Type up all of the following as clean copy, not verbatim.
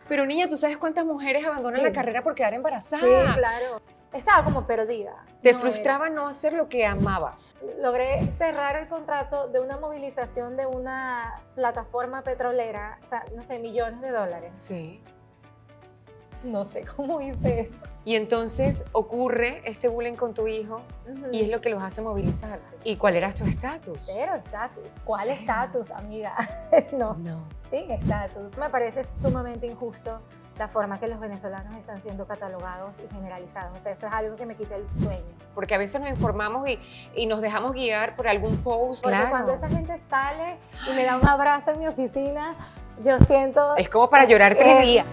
Pero niña, ¿tú sabes cuántas mujeres abandonan Sí. la carrera por quedar embarazada? Sí, claro. Estaba como perdida. ¿Te No frustraba no hacer lo que amabas? logré cerrar el contrato de una movilización de una plataforma petrolera, o sea, no sé, millones de dólares. Sí. No sé cómo hice eso. Y entonces ocurre este bullying con tu hijo y es lo que los hace movilizarse. ¿Y cuál era tu estatus? Cero estatus. ¿Cuál Cero. estatus, amiga? No, No. sin estatus. Me parece sumamente injusto la forma que los venezolanos están siendo catalogados y generalizados. O sea, eso es algo que me quita el sueño. Porque a veces nos informamos y nos dejamos guiar por algún post. Porque Claro. cuando esa gente sale y me da un abrazo en mi oficina, yo siento... Es como para llorar 3 días.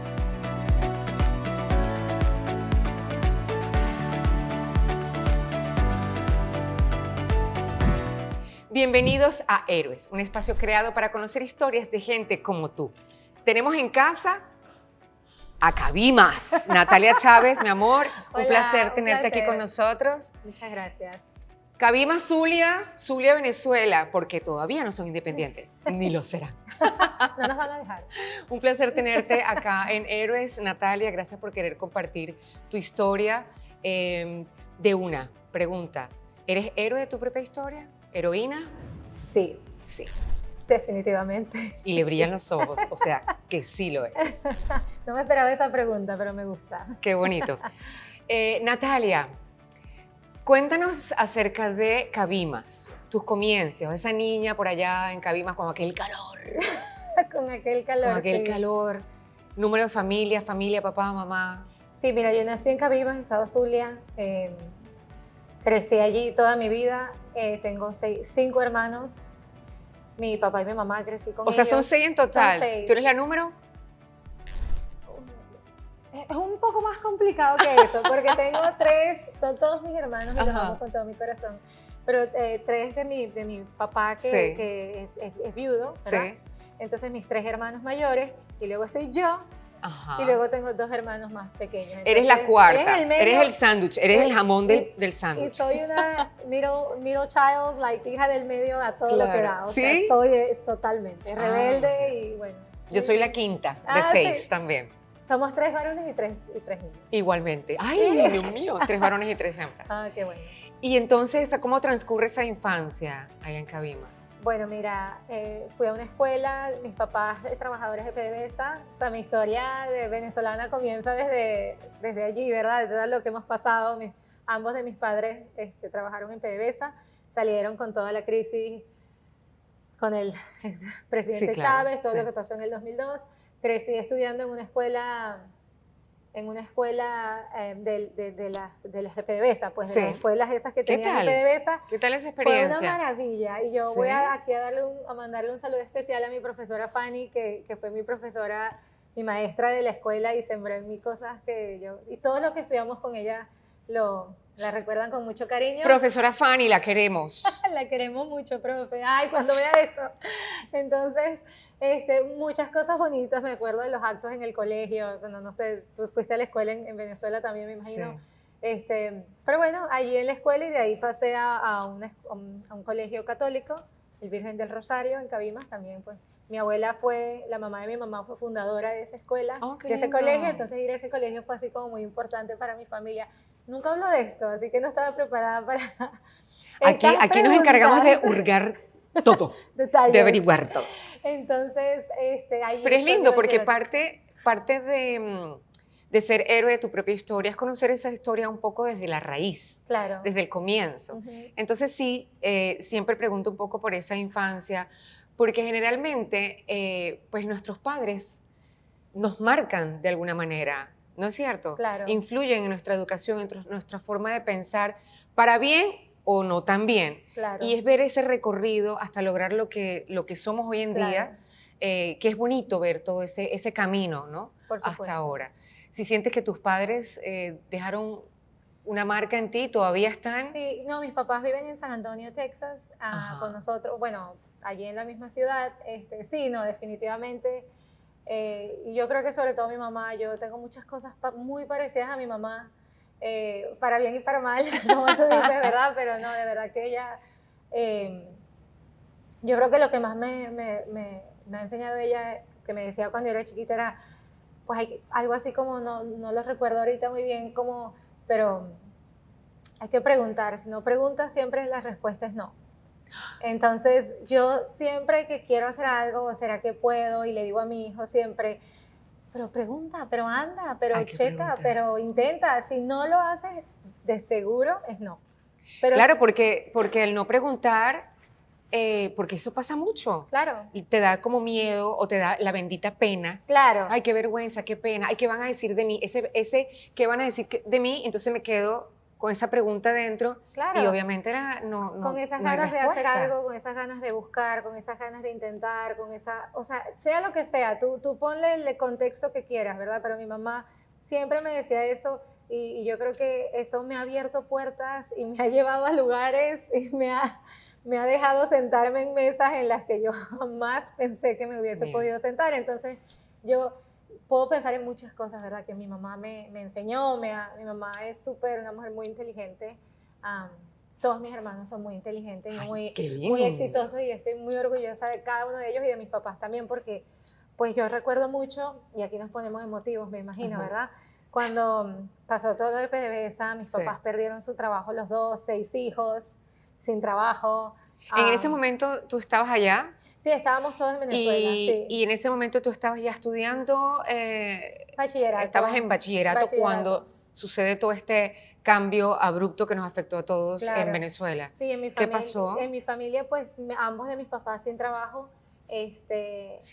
Bienvenidos a Héroes, un espacio creado para conocer historias de gente como tú. Tenemos en casa a Cabimas. Natalia Chávez, mi amor, un Hola, placer un tenerte aquí placer. con nosotros. Muchas gracias. Cabimas Zulia Venezuela, porque todavía no son independientes, ni lo serán. No nos van a dejar. Un placer tenerte acá en Héroes. Natalia, gracias por querer compartir tu historia. De una pregunta, ¿eres héroe de tu propia historia? ¿Heroína? Sí, Sí. definitivamente. Y le brillan los ojos, o sea, que sí lo es. No me esperaba esa pregunta, pero me gusta. Qué bonito. Natalia, cuéntanos acerca de Cabimas, tus comienzos, esa niña por allá en Cabimas con aquel calor, Con aquel calor. con aquel sí. calor, número de familia, papá, mamá. Sí, mira, yo nací en Cabimas, Estado Zulia. Crecí allí toda mi vida. Tengo 5 hermanos. Mi papá y mi mamá crecí con O sea, ellos. son 6 en total. Son 6. ¿Tú eres la número? Es un poco más complicado que eso, porque tengo 3, son todos mis hermanos y los Ajá. amo con todo mi corazón. Pero 3 de mi papá, Sí. que es viudo, ¿verdad? Sí. Entonces mis 3 hermanos mayores, y luego estoy yo, Ajá. y luego tengo 2 hermanos más pequeños. Eres la Entonces, cuarta, el medio, eres el sándwich, eres el jamón del y sándwich. soy una middle child, like hija del medio a todo lo que Claro. da. O ¿Sí? sea, soy totalmente rebelde y bueno. Yo soy la quinta de Ah, 6 sí. también. Somos 3 varones y 3 niños. Igualmente. Ay, Dios mío, 3 varones y 3 hembras. Ah, qué bueno. Y entonces, ¿cómo transcurre esa infancia allá en Cabimas? Bueno, mira, fui a una escuela, mis papás trabajadores de PDVSA, o sea, mi historia de venezolana comienza desde allí, ¿verdad? De todo lo que hemos pasado. Ambos de mis padres trabajaron en PDVSA, salieron con toda la crisis, con el presidente Sí, claro, Chávez, todo sí. lo que pasó en el 2002. Crecí estudiando en una escuela de las de PDVSA, pues Sí. de las escuelas esas que ¿Qué tenían tal? en PDVSA. ¿Qué tal esa Fue una experiencia? maravilla y yo ¿Sí? voy aquí a mandarle un saludo especial a mi profesora Fanny, que fue mi profesora, mi maestra de la escuela y sembró en mí cosas que yo, y todo lo que estudiamos con ella la recuerdan con mucho cariño. Profesora Fanny, la queremos. La queremos mucho, profe. Ay, cuando vea esto. Entonces, muchas cosas bonitas, me acuerdo de los actos en el colegio, bueno, no sé, tú fuiste a la escuela en Venezuela también, me imagino. Sí. Pero bueno, allí en la escuela y de ahí pasé a un colegio católico, el Virgen del Rosario, en Cabimas también, pues. Mi abuela la mamá de mi mamá fue fundadora de esa escuela, Oh, qué de ese lindo. colegio, entonces ir a ese colegio fue así como muy importante para mi familia. Nunca hablo de esto, así que no estaba preparada para Aquí nos encargamos de hurgar todo, detalles. de averiguar todo. Entonces, ahí Pero es fue lindo que porque me- parte de ser héroe de tu propia historia es conocer esa historia un poco desde la raíz, Claro. desde el comienzo. Ujú. Entonces sí, siempre pregunto un poco por esa infancia, porque generalmente pues nuestros padres nos marcan de alguna manera, ¿no es cierto? Claro. Influyen en nuestra educación, en nuestra forma de pensar, para bien o no tan bien. Claro. Y es ver ese recorrido hasta lograr lo que somos hoy en Claro. día, que es bonito ver todo ese camino, ¿no? Por supuesto. Hasta ahora. Si sientes que tus padres dejaron una marca en ti, ¿todavía están? Sí, no, mis papás viven en San Antonio, Texas, Ajá. con nosotros, bueno, allí en la misma ciudad. Sí, no, definitivamente. Y yo creo que sobre todo mi mamá, yo tengo muchas cosas muy parecidas a mi mamá, para bien y para mal, como tú dices, ¿verdad? Pero no, de verdad que ella, yo creo que lo que más me ha enseñado ella, que me decía cuando yo era chiquita, era pues hay algo así como, no lo recuerdo ahorita muy bien, como, pero hay que preguntar. Si no preguntas, siempre la respuesta es no. Entonces, yo siempre que quiero hacer algo, o será que puedo, y le digo a mi hijo siempre, pero pregunta, pero anda, pero Hay que checa, preguntar. pero intenta. Si no lo haces, de seguro es no. Pero Claro, porque el no preguntar, porque eso pasa mucho. claro, Y te da como miedo o te da la bendita pena. claro, Ay, qué vergüenza, qué pena. Ay, ¿qué van a decir de mí? ¿Qué van a decir de mí? Entonces me quedo con esa pregunta dentro y claro. obviamente Con esas no hay ganas de hacer respuesta. algo, con esas ganas de buscar, con esas ganas de intentar, o sea, sea lo que sea, tú ponle el contexto que quieras, ¿verdad? Pero mi mamá siempre me decía eso y yo creo que eso me ha abierto puertas y me ha llevado a lugares y me ha dejado sentarme en mesas en las que yo jamás pensé que me hubiese Bien. podido sentar. Entonces, yo puedo pensar en muchas cosas, ¿verdad? Que mi mamá me enseñó, mi mamá es una mujer muy inteligente. Todos mis hermanos son muy inteligentes y Ay, qué muy lindo. exitosos y estoy muy orgullosa de cada uno de ellos y de mis papás también porque pues yo recuerdo mucho, y aquí nos ponemos emotivos, me imagino, Ajá. ¿verdad? Cuando pasó todo lo de PDVSA, mis Sí. papás perdieron su trabajo, los dos, 6 hijos, sin trabajo. En ese momento tú estabas allá Sí, estábamos todos en Venezuela, sí. y en ese momento tú estabas ya estudiando, Bachillerato. estabas en bachillerato cuando sucede todo este cambio abrupto que nos afectó a todos en Claro. Venezuela. Sí, ¿Qué pasó? en mi familia, pues ambos de mis papás sin trabajo.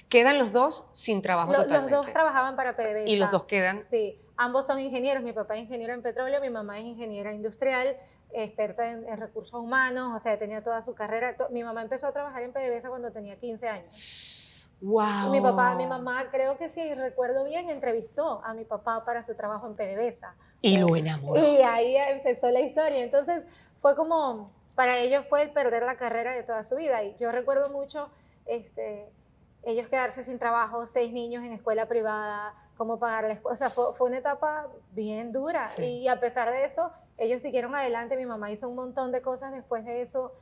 Quedan los dos sin trabajo Los dos totalmente. trabajaban para PDVSA. Y los dos quedan. Sí, ambos son ingenieros. Mi papá es ingeniero en petróleo, mi mamá es ingeniera industrial, experta en recursos humanos, o sea, tenía toda su carrera. Mi mamá empezó a trabajar en PDVSA cuando tenía 15 años. ¡Wow! Y mi mamá, creo que si recuerdo bien, entrevistó a mi papá para su trabajo en PDVSA. Y lo enamoró. Y ahí empezó la historia. Entonces, fue como, para ellos fue el perder la carrera de toda su vida. Y yo recuerdo mucho, ellos quedarse sin trabajo, 6 niños en escuela privada, cómo pagar la escuela. O sea, fue una etapa bien dura. Sí. Y a pesar de eso, ellos siguieron adelante. Mi mamá hizo un montón de cosas después de eso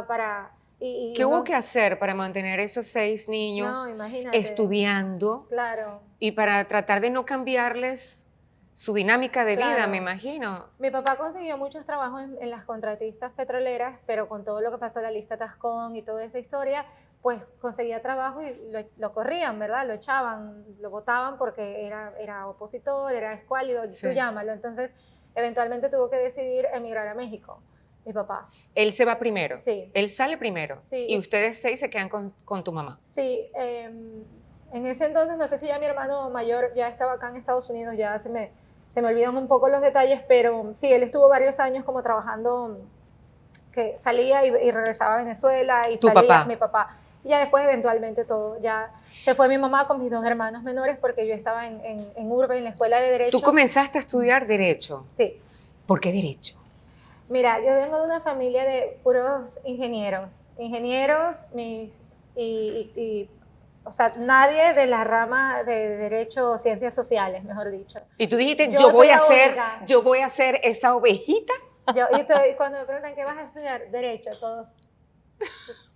para... ¿Qué hubo que hacer para mantener esos 6 niños No, imagínate. estudiando Claro. y para tratar de no cambiarles su dinámica de vida, Claro. me imagino? Mi papá consiguió muchos trabajos en las contratistas petroleras, pero con todo lo que pasó, la lista Tascón y toda esa historia, pues conseguía trabajo y lo corrían, ¿verdad? Lo echaban, lo votaban porque era opositor, era escuálido, Sí. tú llámalo. Entonces, eventualmente tuvo que decidir emigrar a México, mi papá. Él se va primero. Sí. Él sale primero. Sí. Y ustedes 6 se quedan con tu mamá. Sí. En ese entonces, no sé si ya mi hermano mayor ya estaba acá en Estados Unidos, ya se me olvidan un poco los detalles, pero sí, él estuvo varios años como trabajando, que salía y regresaba a Venezuela, y ¿Tu salía papá? mi papá. Y ya después, eventualmente, todo, ya se fue mi mamá con mis 2 hermanos menores, porque yo estaba en Urbe, en la escuela de Derecho. Tú comenzaste a estudiar Derecho. Sí. ¿Por qué Derecho? Mira, yo vengo de una familia de puros ingenieros. O sea, nadie de la rama de Derecho o Ciencias Sociales, mejor dicho. Y tú dijiste, Yo yo voy soy a ser esa ovejita. Cuando me preguntan qué vas a estudiar, Derecho, todos.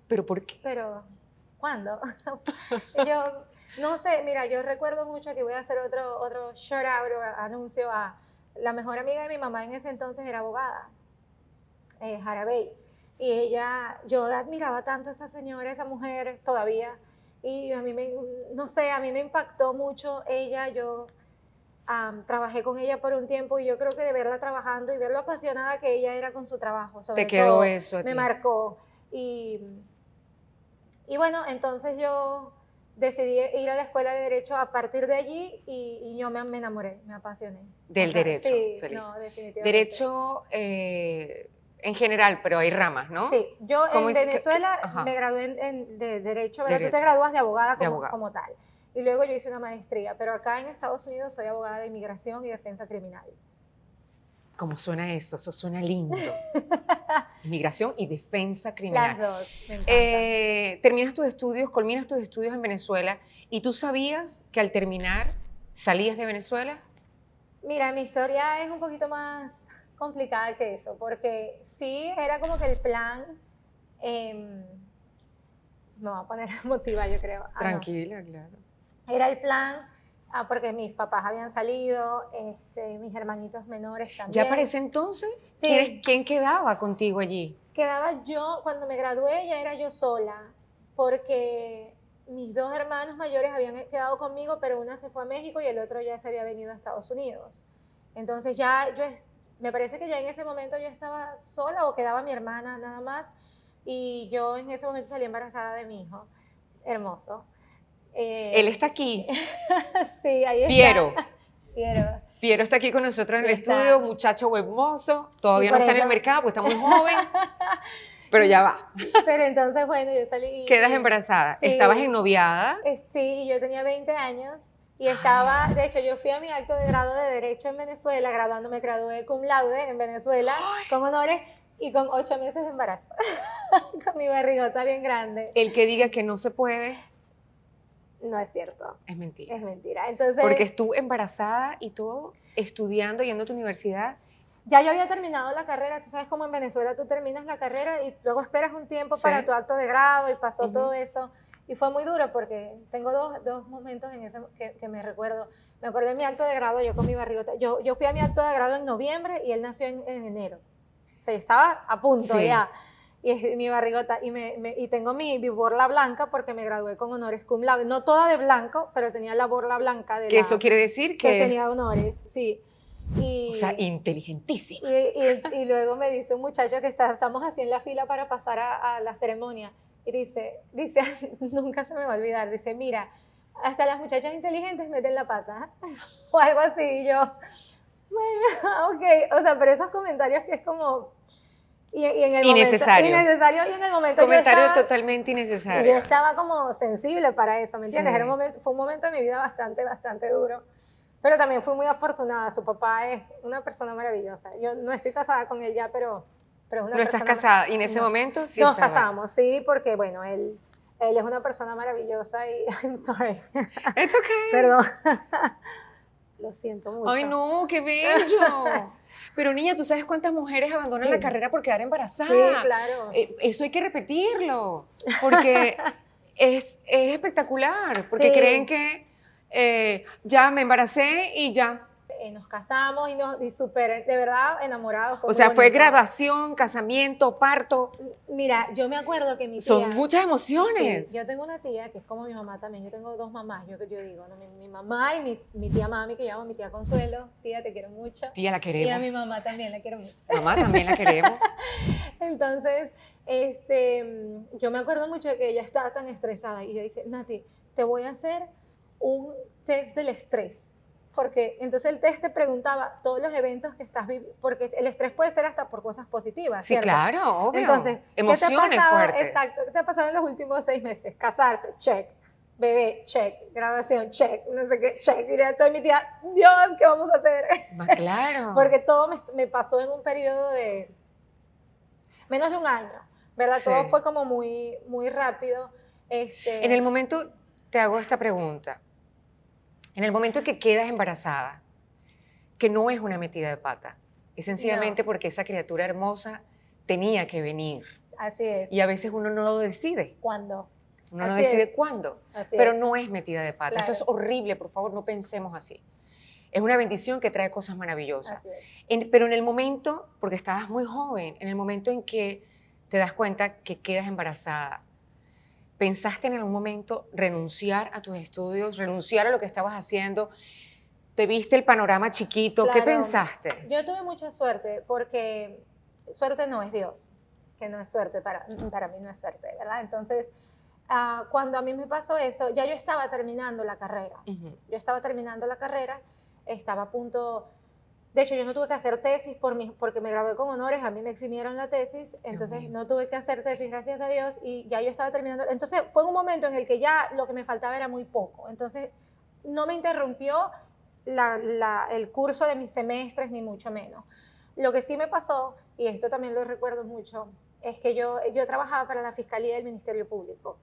¿Pero por qué? Pero, ¿cuándo? Y yo, no sé, mira, yo recuerdo mucho que voy a hacer otro shout out o anuncio a la mejor amiga de mi mamá en ese entonces, era abogada, Jarabey. Y yo admiraba tanto a esa señora, esa mujer todavía. Y no sé, a mí me impactó mucho ella. Yo trabajé con ella por un tiempo y yo creo que de verla trabajando y ver lo apasionada que ella era con su trabajo, sobre Te quedó todo, eso a me ti. marcó. Y bueno, entonces yo decidí ir a la escuela de Derecho a partir de allí y yo me enamoré, me apasioné. Del derecho, sí, feliz. no, definitivamente. Derecho en general, pero hay ramas, ¿no? Sí, yo ¿Cómo en es que- Venezuela ajá. me gradué de Derecho, ¿verdad? Tú Derecho. te gradúas de abogada De abogada. como tal. Y luego yo hice una maestría, pero acá en Estados Unidos soy abogada de inmigración y defensa criminal. ¿Cómo suena eso? Eso suena lindo. Inmigración y defensa criminal. Las dos, me encantan. Terminas tus estudios, culminas tus estudios en Venezuela y tú sabías que al terminar salías de Venezuela. Mira, mi historia es un poquito más complicada que eso, porque sí, era como que el plan, me voy a poner emotiva, yo creo. Tranquila, claro. Era el plan Porque mis papás habían salido, mis hermanitos menores también. ¿Ya para ese entonces? Sí. ¿Quién quedaba contigo allí? Quedaba yo, cuando me gradué ya era yo sola, porque mis dos hermanos mayores habían quedado conmigo, pero una se fue a México y el otro ya se había venido a Estados Unidos. Entonces ya me parece que ya en ese momento yo estaba sola o quedaba mi hermana nada más, y yo en ese momento salí embarazada de mi hijo, hermoso. Él está aquí. Sí, ahí Piero. está. Piero está aquí con nosotros en el Está. estudio, muchacho hermoso, todavía no por está en eso- el mercado, pues está muy joven, pero ya va. Pero entonces, bueno, yo salí. Quedas embarazada. Sí. ¿Estabas ennoviada? Sí, y yo tenía 20 años y de hecho, yo fui a mi acto de grado de Derecho en Venezuela, me gradué cum laude en Venezuela, con honores y con 8 meses de embarazo, con mi barrigota bien grande. El que diga que no se puede No es cierto. es mentira. Es mentira. Entonces, Porque estuvo embarazada y todo, estudiando, yendo a tu universidad. ya yo había terminado la carrera. Tú sabes cómo en Venezuela tú terminas la carrera y luego esperas un tiempo para tu acto de grado, y pasó todo eso. Y fue muy duro porque tengo dos momentos en ese que me recuerdo. Me acuerdo de mi acto de grado, yo con mi barrigota. Yo fui a mi acto de grado en noviembre y él nació en enero. O sea, yo estaba a punto ya. Y mi barrigota, y tengo mi borla blanca porque me gradué con honores cum laude. No toda de blanco, pero tenía la borla blanca de Que eso quiere decir que tenía honores, sí. O sea, inteligentísima. Y luego me dice un muchacho que estamos así en la fila para pasar a la ceremonia, y dice, nunca se me va a olvidar, dice, mira, hasta las muchachas inteligentes meten la pata, o algo así, y yo, bueno, ok, o sea, pero esos comentarios que es como... Y en el innecesario. Innecesario, y en el momento Comentario totalmente innecesario. Yo estaba como sensible para eso, ¿me entiendes? Sí. Fue un momento de mi vida bastante duro. Pero también fui muy afortunada. Su papá es una persona maravillosa. Yo no estoy casada con él ya, pero es una persona... ¿No estás casada? ¿Y en ese momento sí nos casamos, sí, porque, bueno, él es una persona maravillosa y... I'm sorry. It's okay. Perdón. Lo siento mucho. Ay, no, qué bello. Pero niña, ¿tú sabes cuántas mujeres abandonan la carrera por quedar embarazada? Sí, claro. Eso hay que repetirlo, porque es espectacular, porque creen que ya me embaracé y ya. Nos casamos y súper, de verdad, enamorados. O sea, fue graduación, casamiento, parto. Mira, yo me acuerdo que mi tía... Son muchas emociones. Sí, yo tengo una tía que es como mi mamá también. Yo tengo dos mamás, yo digo, ¿no? Mi mamá y mi tía Mami, que yo llamo mi tía Consuelo. Tía, te quiero mucho. Tía, la queremos. Y a mi mamá también la quiero mucho. Mamá, también la queremos. Entonces, yo me acuerdo mucho de que ella estaba tan estresada y ella dice, Nati, te voy a hacer un test del estrés. Porque entonces el test te preguntaba todos los eventos que estás viviendo, porque el estrés puede ser hasta por cosas positivas, Sí, ¿cierto? claro, obvio. Entonces, emociones ¿qué te ha pasado? fuertes. Exacto, ¿qué te ha pasado en los últimos 6 meses? Casarse, check. Bebé, check. Graduación, check. No sé qué, check. Diría a toda mi tía, Dios, ¿qué vamos a hacer? Más claro. Porque todo me pasó en un periodo de menos de un año, ¿verdad? Sí. Todo fue como muy, muy rápido. En el momento, te hago esta pregunta. En el momento en que quedas embarazada, que no es una metida de pata, es sencillamente porque esa criatura hermosa tenía que venir. Así es. Y a veces uno no lo decide. ¿Cuándo? Uno no decide cuándo. Pero no es metida de pata. Claro. Eso es horrible, por favor, no pensemos así. Es una bendición que trae cosas maravillosas. Así es. Pero en el momento, porque estabas muy joven, en el momento en que te das cuenta que quedas embarazada, ¿pensaste en algún momento renunciar a tus estudios, renunciar a lo que estabas haciendo? ¿Te viste el panorama chiquito? Claro. ¿Qué pensaste? Yo tuve mucha suerte, porque suerte no es Dios, que no es suerte, para mí no es suerte, ¿verdad? Entonces, cuando a mí me pasó eso, ya yo estaba terminando la carrera. Yo estaba terminando la carrera, estaba a punto... De hecho, yo no tuve que hacer tesis porque me gradué con honores, a mí me eximieron la tesis, entonces no tuve que hacer tesis, gracias a Dios, y ya yo estaba terminando. Entonces, fue un momento en el que ya lo que me faltaba era muy poco. Entonces, no me interrumpió el curso de mis semestres, ni mucho menos. Lo que sí me pasó, y esto también lo recuerdo mucho, es que yo trabajaba para la Fiscalía del Ministerio Público.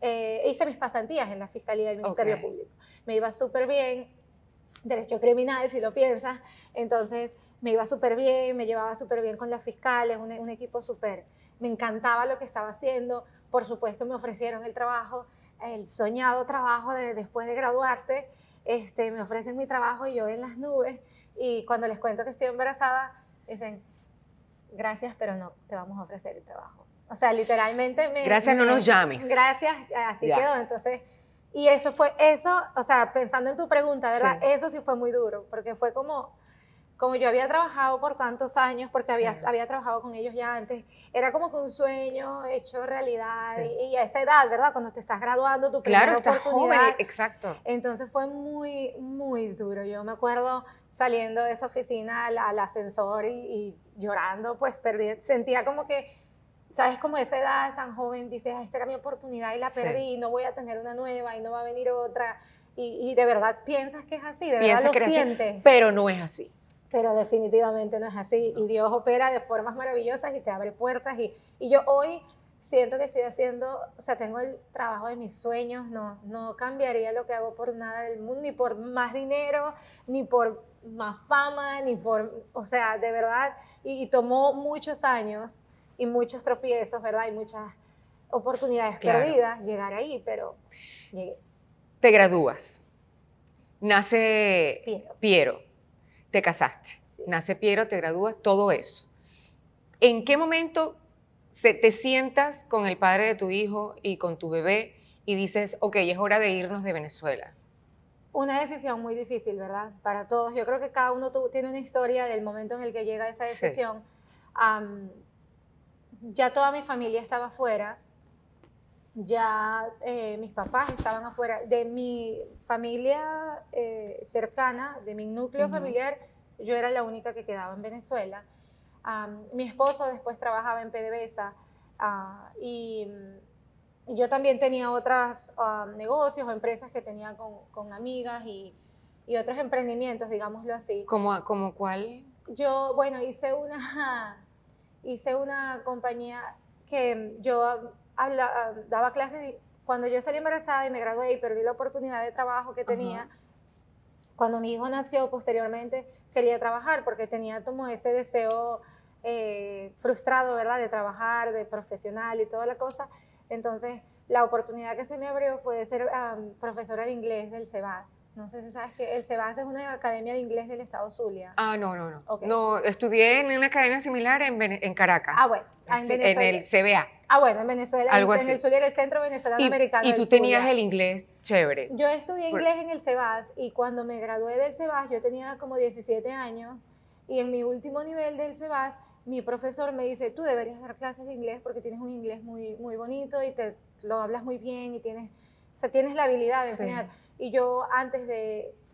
Hice mis pasantías en la Fiscalía del Ministerio Público. Me iba súper bien. Derecho criminal, si lo piensas, entonces me iba súper bien, me llevaba súper bien con las fiscales, un equipo súper, me encantaba lo que estaba haciendo, por supuesto me ofrecieron el trabajo, el soñado trabajo de después de graduarte, me ofrecen mi trabajo y yo en las nubes, y cuando les cuento que estoy embarazada, dicen, gracias, pero no te vamos a ofrecer el trabajo. O sea, literalmente Gracias, no nos llames. Gracias, así Ya. quedó. Entonces, y eso fue, eso, o sea, pensando en tu pregunta, ¿verdad? Sí. Eso sí fue muy duro, porque fue como yo había trabajado por tantos años, porque había trabajado con ellos ya antes, era como que un sueño hecho realidad, Sí. y a esa edad, ¿verdad? Cuando te estás graduando, tu Claro, primera estás oportunidad. joven, exacto. Entonces fue muy, muy duro. Yo me acuerdo saliendo de esa oficina al ascensor y llorando, pues sentía como que, ¿sabes? Como esa edad tan joven, dices, esta era mi oportunidad y la Sí. perdí, y no voy a tener una nueva, y no va a venir otra, y de verdad piensas que es así, de Piensas verdad que lo era sientes. así, pero no es así. Pero definitivamente no es así, No. y Dios opera de formas maravillosas y te abre puertas, y yo hoy siento que estoy haciendo, o sea, tengo el trabajo de mis sueños, no cambiaría lo que hago por nada del mundo, ni por más dinero, ni por más fama, ni por, o sea, de verdad, y tomó muchos años y muchos tropiezos, ¿verdad? Y muchas oportunidades Claro. perdidas llegar ahí, pero llegué. Te gradúas, nace Piero, te casaste, Sí. nace Piero, te gradúas, todo eso. ¿En qué momento te sientas con el padre de tu hijo y con tu bebé y dices, ok, es hora de irnos de Venezuela? Una decisión muy difícil, ¿verdad? Para todos. Yo creo que cada uno tiene una historia del momento en el que llega a esa Sí. decisión. Ya toda mi familia estaba afuera, ya mis papás estaban afuera. De mi familia cercana, de mi núcleo familiar, yo era la única que quedaba en Venezuela. Mi esposo después trabajaba en PDVSA y yo también tenía otros negocios o empresas que tenía con amigas y otros emprendimientos, digámoslo así. ¿Como cuál? Yo, bueno, hice una compañía que yo daba clases. Cuando yo salí embarazada y me gradué y perdí la oportunidad de trabajo que tenía, cuando mi hijo nació posteriormente quería trabajar porque tenía como ese deseo frustrado, ¿verdad? De trabajar, de profesional y toda la cosa. Entonces, la oportunidad que se me abrió fue de ser profesora de inglés del CEBAS. No sé si sabes que el CEBAS es una academia de inglés del estado Zulia. Ah, no. Okay. No, estudié en una academia similar en Caracas. Bueno. En el CBA. Bueno, en Venezuela, Algo en así. el Zulia era el Centro Venezolano Americano Y del tú tenías Zulia. el inglés chévere. Yo estudié inglés en el CEBAS y cuando me gradué del CEBAS yo tenía como 17 años y en mi último nivel del CEBAS mi profesor me dice, tú deberías dar clases de inglés porque tienes un inglés muy, muy bonito y lo hablas muy bien y tienes la habilidad de enseñar. Y yo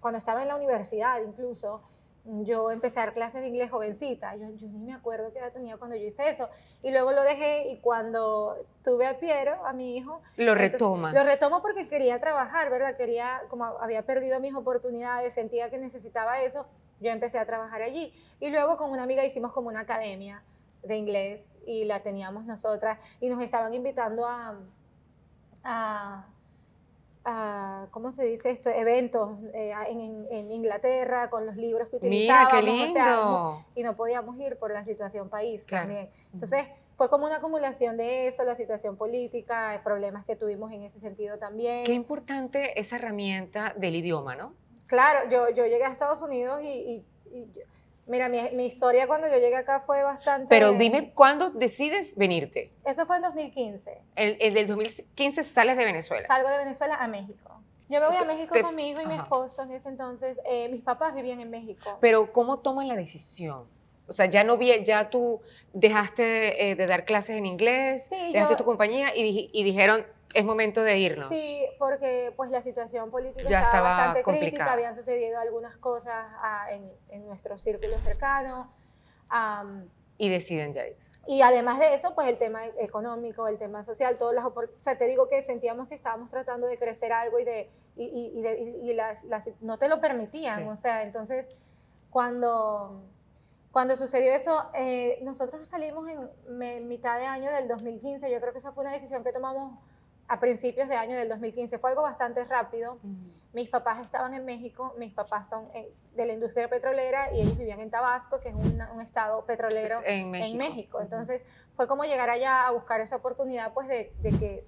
cuando estaba en la universidad incluso, yo empecé a dar clases de inglés jovencita. Yo ni me acuerdo qué edad tenía cuando yo hice eso. Y luego lo dejé y cuando tuve a Piero, a mi hijo... Lo retomas. Lo retomo porque quería trabajar, ¿verdad? Como había perdido mis oportunidades, sentía que necesitaba eso, yo empecé a trabajar allí. Y luego con una amiga hicimos como una academia de inglés y la teníamos nosotras y nos estaban invitando a ¿cómo se dice esto? Eventos en Inglaterra con los libros que utilizábamos. Mira, qué lindo. O sea, y no podíamos ir por la situación país también. Entonces, fue como una acumulación de eso, la situación política, problemas que tuvimos en ese sentido también. Qué importante esa herramienta del idioma, ¿no? Claro, yo llegué a Estados Unidos mira, mi historia cuando yo llegué acá fue bastante... Pero dime, ¿cuándo decides venirte? Eso fue en 2015. El del 2015 sales de Venezuela. Salgo de Venezuela a México. Yo me voy a México con mi hijo y mi esposo en ese entonces. Mis papás vivían en México. Pero ¿cómo toman la decisión? O sea, ya tú dejaste de dar clases en inglés, sí, dejaste tu compañía y dijeron, es momento de irnos. Sí, porque pues la situación política ya estaba bastante complicada. crítica, habían sucedido algunas cosas en nuestro círculo cercano. Y deciden ya ir. Y además de eso, pues el tema económico, el tema social, o sea, te digo que sentíamos que estábamos tratando de crecer algo no te lo permitían, Sí. O sea, entonces cuando sucedió eso, nosotros salimos en mitad de año del 2015, yo creo que esa fue una decisión que tomamos a principios de año del 2015, fue algo bastante rápido. Mis papás estaban en México, mis papás son de la industria petrolera y ellos vivían en Tabasco, que es un estado petrolero en México. Entonces fue como llegar allá a buscar esa oportunidad pues de que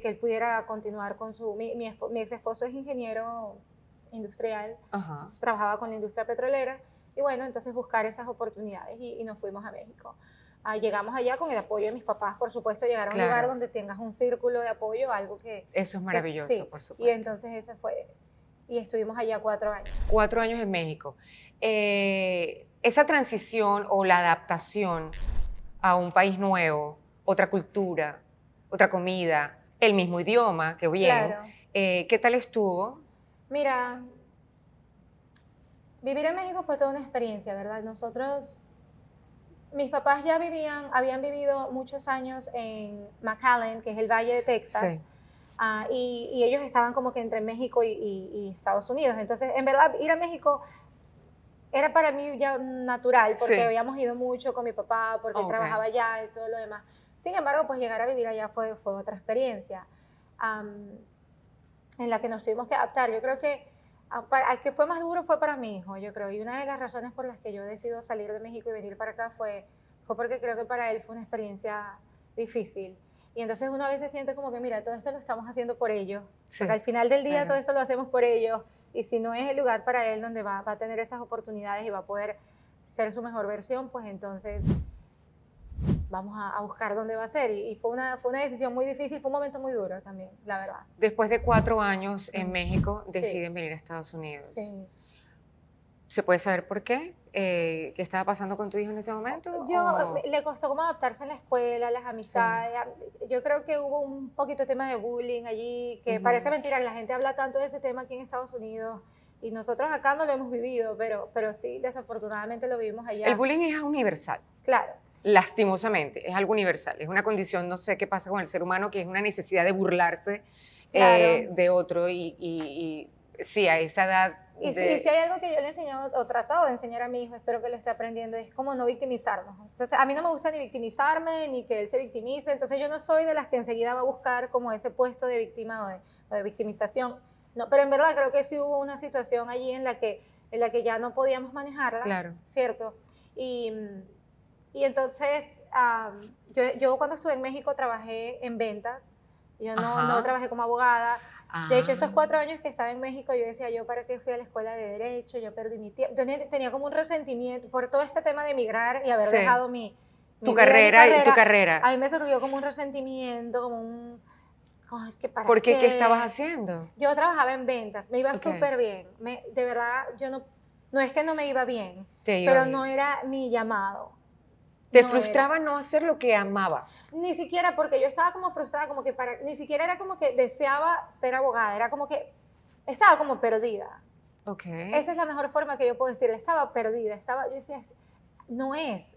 él pudiera continuar con mi ex esposo es ingeniero industrial, Ajá. trabajaba con la industria petrolera, y bueno, entonces buscar esas oportunidades y nos fuimos a México. Llegamos allá con el apoyo de mis papás, por supuesto, llegar a un lugar Claro. donde tengas un círculo de apoyo, algo Eso es maravilloso, sí, por y supuesto. entonces ese fue, y estuvimos allá 4 años. 4 años en México. Esa transición o la adaptación a un país nuevo, otra cultura, otra comida, el mismo idioma, qué bien. Claro. ¿Qué tal estuvo? Mira, vivir en México fue toda una experiencia, ¿verdad? Mis papás ya habían vivido muchos años en McAllen, que es el Valle de Texas, Sí. y ellos estaban como que entre México y Estados Unidos. Entonces, en verdad, ir a México era para mí ya natural, porque Sí. habíamos ido mucho con mi papá, porque él Ok. trabajaba allá y todo lo demás. Sin embargo, pues llegar a vivir allá fue otra experiencia en la que nos tuvimos que adaptar. Yo creo que el que fue más duro fue para mi hijo, yo creo. Y una de las razones por las que yo decido salir de México y venir para acá fue porque creo que para él fue una experiencia difícil. Y entonces uno a veces siente como que, mira, todo esto lo estamos haciendo por ellos. Sí, Porque al final del día claro. todo esto lo hacemos por ellos. Y si no es el lugar para él donde va a tener esas oportunidades y va a poder ser su mejor versión, pues entonces vamos a buscar dónde va a ser. Y fue una decisión muy difícil, fue un momento muy duro también, la verdad. Después de 4 años en Mm. México, Sí. deciden venir a Estados Unidos. Sí. ¿Se puede saber por qué? ¿Qué estaba pasando con tu hijo en ese momento? Le costó como adaptarse a la escuela, las amistades. Yo creo que hubo un poquito de tema de bullying allí, que parece mentira, la gente habla tanto de ese tema aquí en Estados Unidos y nosotros acá no lo hemos vivido, pero sí, desafortunadamente lo vivimos allá. El bullying es universal. Claro. Lastimosamente, es algo universal. Es una condición, no sé qué pasa con el ser humano, que es una necesidad de burlarse Claro. de otro y sí, a esa edad. Y si hay algo que yo le he enseñado o tratado de enseñar a mi hijo, espero que lo esté aprendiendo, es como no victimizarnos. Entonces, a mí no me gusta ni victimizarme, ni que él se victimice, entonces yo no soy de las que enseguida va a buscar como ese puesto de víctima o de victimización. No, pero en verdad creo que sí hubo una situación allí en la que ya no podíamos manejarla, Claro. ¿cierto? Y entonces yo cuando estuve en México trabajé en ventas, yo no trabajé como abogada. De hecho, esos 4 años que estaba en México, yo decía, yo para qué fui a la escuela de Derecho, yo perdí mi tiempo. Tenía como un resentimiento por todo este tema de emigrar y haber dejado tu carrera. A mí me surgió como un resentimiento, como un... ¿Por qué? ¿Qué estabas haciendo? Yo trabajaba en ventas, me iba súper bien. De verdad, yo no es que no me iba bien, pero no era mi llamado. ¿Te frustraba no hacer lo que amabas? Ni siquiera, porque yo estaba como frustrada, como que ni siquiera era como que deseaba ser abogada, era como que estaba como perdida. Okay. Esa es la mejor forma que yo puedo decirle, estaba perdida, yo decía,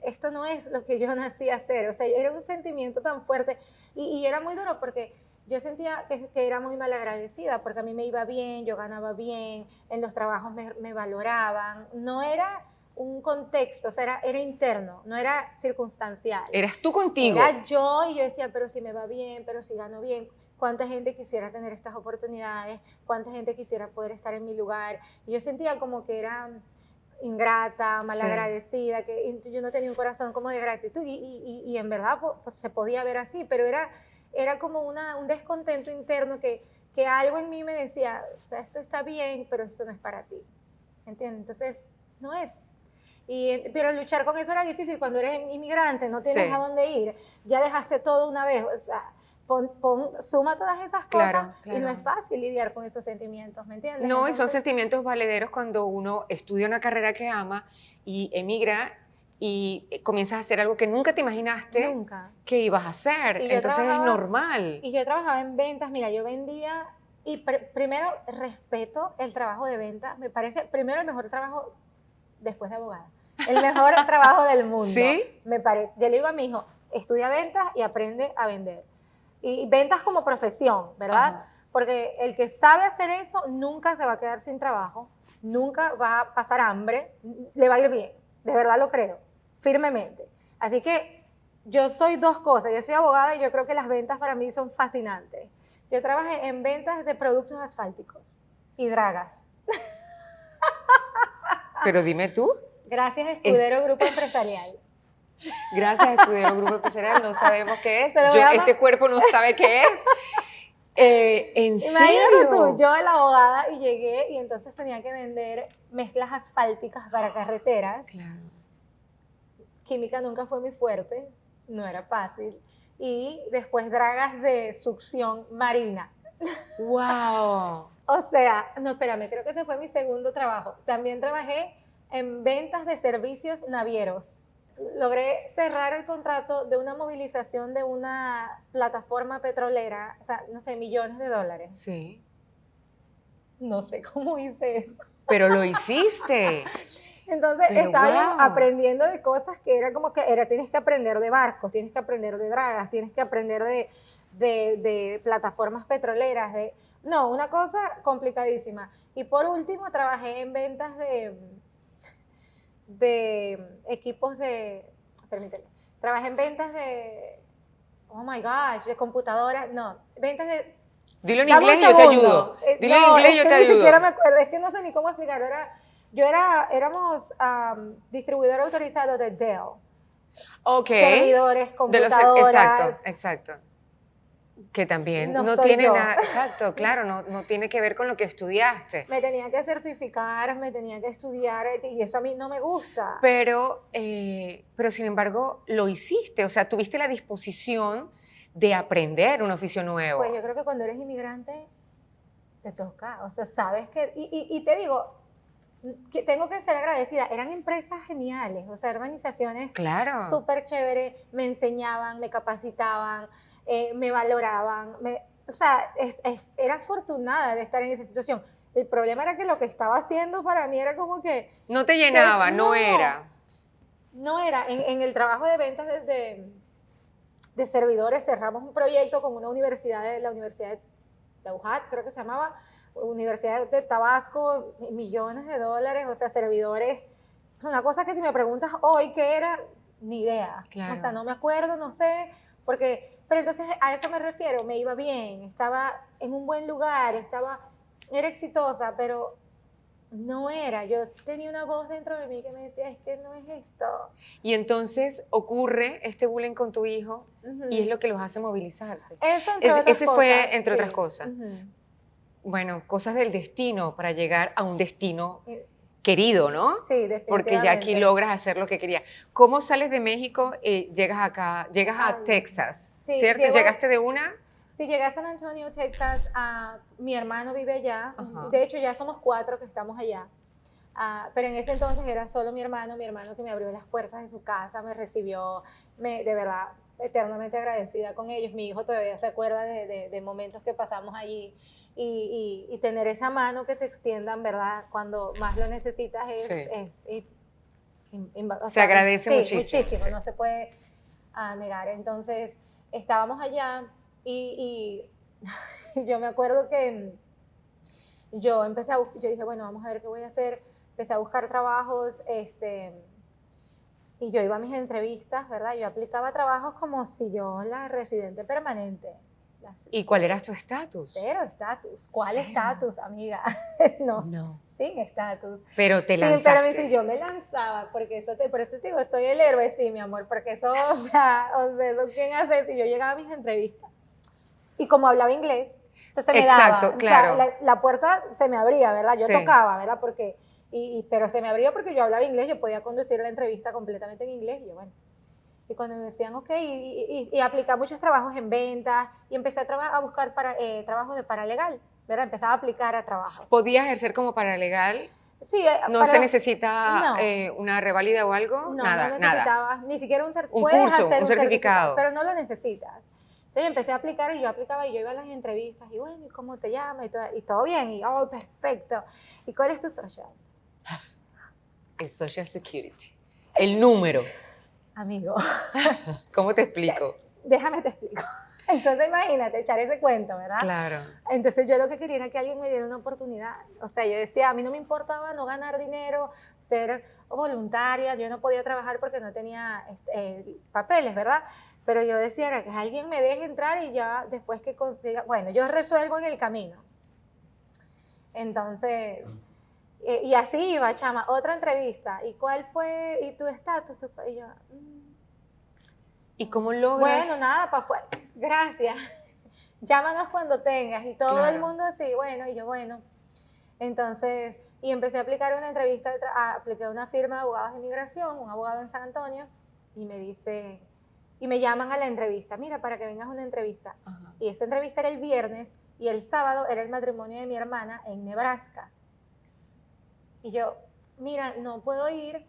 esto no es lo que yo nací a hacer, o sea, era un sentimiento tan fuerte y era muy duro porque yo sentía que era muy mal agradecida, porque a mí me iba bien, yo ganaba bien, en los trabajos me valoraban, no era un contexto, o sea, era interno, no era circunstancial. Eras tú contigo. Era yo y yo decía, pero si me va bien, pero si gano bien, ¿cuánta gente quisiera tener estas oportunidades? ¿Cuánta gente quisiera poder estar en mi lugar? Y yo sentía como que era ingrata, malagradecida, que yo no tenía un corazón como de gratitud y en verdad pues, se podía ver así, pero era como un descontento interno que algo en mí me decía, o sea, esto está bien, pero esto no es para ti, ¿entiendes? Entonces, no es. Pero luchar con eso era difícil cuando eres inmigrante, no tienes a dónde ir, ya dejaste todo una vez, o sea, suma todas esas cosas y no es fácil lidiar con esos sentimientos, ¿me entiendes? No, y son sentimientos valederos cuando uno estudia una carrera que ama y emigra y comienzas a hacer algo que nunca te imaginaste que ibas a hacer, entonces es normal. Y yo trabajaba en ventas, mira, yo vendía y primero respeto el trabajo de ventas, me parece primero el mejor trabajo después de abogada. El mejor trabajo del mundo. ¿Sí? Me parece. Yo le digo a mi hijo, estudia ventas y aprende a vender. Y ventas como profesión, ¿verdad? Ajá. Porque el que sabe hacer eso nunca se va a quedar sin trabajo, nunca va a pasar hambre, le va a ir bien. De verdad lo creo, firmemente. Así que yo soy 2 cosas. Yo soy abogada y yo creo que las ventas para mí son fascinantes. Yo trabajé en ventas de productos asfálticos y dragas. Pero dime tú. Gracias, Escudero Grupo Empresarial. Gracias, Escudero Grupo Empresarial. No sabemos qué es. Este cuerpo no sabe qué ¿En Imagínate tú, serio? yo la abogada y llegué y entonces tenía que vender mezclas asfálticas para carreteras. Claro. Química nunca fue muy fuerte, no era fácil. Y después dragas de succión marina. ¡Wow! O sea, no, espérame, creo que ese fue mi segundo trabajo. También trabajé en ventas de servicios navieros. Logré cerrar el contrato de una movilización de una plataforma petrolera, o sea, no sé, millones de dólares. Sí. No sé cómo hice eso. Pero lo hiciste. Entonces Pero estaba yo wow. aprendiendo de cosas que era como que era, tienes que aprender de barcos, tienes que aprender de dragas, tienes que aprender de plataformas petroleras, no, una cosa complicadísima. Y por último trabajé en ventas de equipos permíteme, trabajé en ventas oh my gosh, de computadoras, no, ventas de... Dilo en Dame un inglés y yo te segundo. ayudo. Dilo en No, inglés y es yo que te ni siquiera ayudo. me acuerdo, es que no sé ni cómo explicarlo. Éramos distribuidor autorizado de Dell. Ok. Servidores, Exacto, computadoras. exacto. Que también No no soy tiene yo. nada, exacto, claro, no tiene que ver con lo que estudiaste. Me tenía que certificar, me tenía que estudiar y eso a mí no me gusta. Pero sin embargo, lo hiciste, o sea, tuviste la disposición de aprender un oficio nuevo. Pues yo creo que cuando eres inmigrante te toca, o sea, sabes que... Y te digo, que tengo que ser agradecida, eran empresas geniales, o sea, organizaciones Claro. súper chéveres, me enseñaban, me capacitaban, me valoraban, o sea, era afortunada de estar en esa situación. El problema era que lo que estaba haciendo para mí era como que... No te llenaba, no era. No era, en el trabajo de ventas de servidores cerramos un proyecto con una universidad, la Universidad de UJAT, creo que se llamaba, Universidad de Tabasco, millones de dólares, o sea, servidores. Es una cosa que si me preguntas hoy qué era, ni idea. Claro. O sea, no me acuerdo, no sé, pero entonces a eso me refiero, me iba bien, estaba en un buen lugar, era exitosa, pero no era, yo tenía una voz dentro de mí que me decía, es que no es esto. Y entonces ocurre este bullying con tu hijo y es lo que los hace movilizarse. Eso entre otras Ese cosas, fue entre otras sí. cosas. Bueno, cosas del destino para llegar a un destino querido, ¿no? Sí, definitivamente. Porque ya aquí logras hacer lo que querías. ¿Cómo sales de México y llegas acá, llegas a Texas, sí, ¿cierto? ¿Llegaste de una? Sí, llegué a San Antonio, Texas. Mi hermano vive allá. Ajá. De hecho, ya somos 4 que estamos allá. Pero en ese entonces era solo mi hermano que me abrió las puertas de su casa, me recibió, de verdad, eternamente agradecida con ellos. Mi hijo todavía se acuerda de momentos que pasamos allí. Y tener esa mano que te extiendan, ¿verdad? Cuando más lo necesitas se agradece muchísimo. Muchísimo, sí. No se puede negar. Entonces, estábamos allá y yo me acuerdo que yo dije, bueno, vamos a ver qué voy a hacer. Empecé a buscar trabajos, y yo iba a mis entrevistas, ¿verdad? Yo aplicaba trabajos como si yo la residente permanente. ¿Y cuál era tu estatus? Cero estatus. ¿Cuál estatus, amiga? No, sin estatus. Pero te lanzaste. Pero yo me lanzaba, porque por eso te digo, soy el héroe, sí, mi amor, porque eso, o sea, eso ¿quién hace? Si yo llegaba a mis entrevistas y como hablaba inglés, entonces me daba. Claro. O sea, la puerta se me abría, ¿verdad? Yo tocaba, ¿verdad? Pero se me abría porque yo hablaba inglés, yo podía conducir la entrevista completamente en inglés, y yo, bueno. Y cuando me decían, ok, y aplicar muchos trabajos en ventas, y empecé a buscar trabajos de paralegal, ¿verdad? Empezaba a aplicar a trabajos. ¿Podías ejercer como paralegal? Sí. ¿No se necesita una reválida o algo? No, nada, no necesitabas ni siquiera un certificado. Pero no lo necesitas. Entonces yo empecé a aplicar y yo aplicaba y yo iba a las entrevistas y bueno, ¿y cómo te llamas? Y todo bien, y oh, perfecto. ¿Y cuál es tu social? El Social Security. El número. Amigo. ¿Cómo te explico? Déjame te explico. Entonces imagínate, echar ese cuento, ¿verdad? Claro. Entonces yo lo que quería era que alguien me diera una oportunidad. O sea, yo decía, a mí no me importaba no ganar dinero, ser voluntaria, yo no podía trabajar porque no tenía papeles, ¿verdad? Pero yo decía, era que alguien me deje entrar y ya después que consiga, bueno, yo resuelvo en el camino. Entonces, y así iba, chama, otra entrevista. ¿Y cuál fue? ¿Y tu estatus? Y yo, ¿Y cómo logras? Bueno, nada, para afuera. Gracias. llámanos cuando tengas. Y todo el Claro. mundo así, bueno, y yo, bueno. Entonces, y empecé a aplicar una entrevista, apliqué a una firma de abogados de inmigración, un abogado en San Antonio, y me dice, y me llaman a la entrevista, mira, para que vengas a una entrevista. Ajá. Y esa entrevista era el viernes, y el sábado era el matrimonio de mi hermana en Nebraska. Y yo, mira, no puedo ir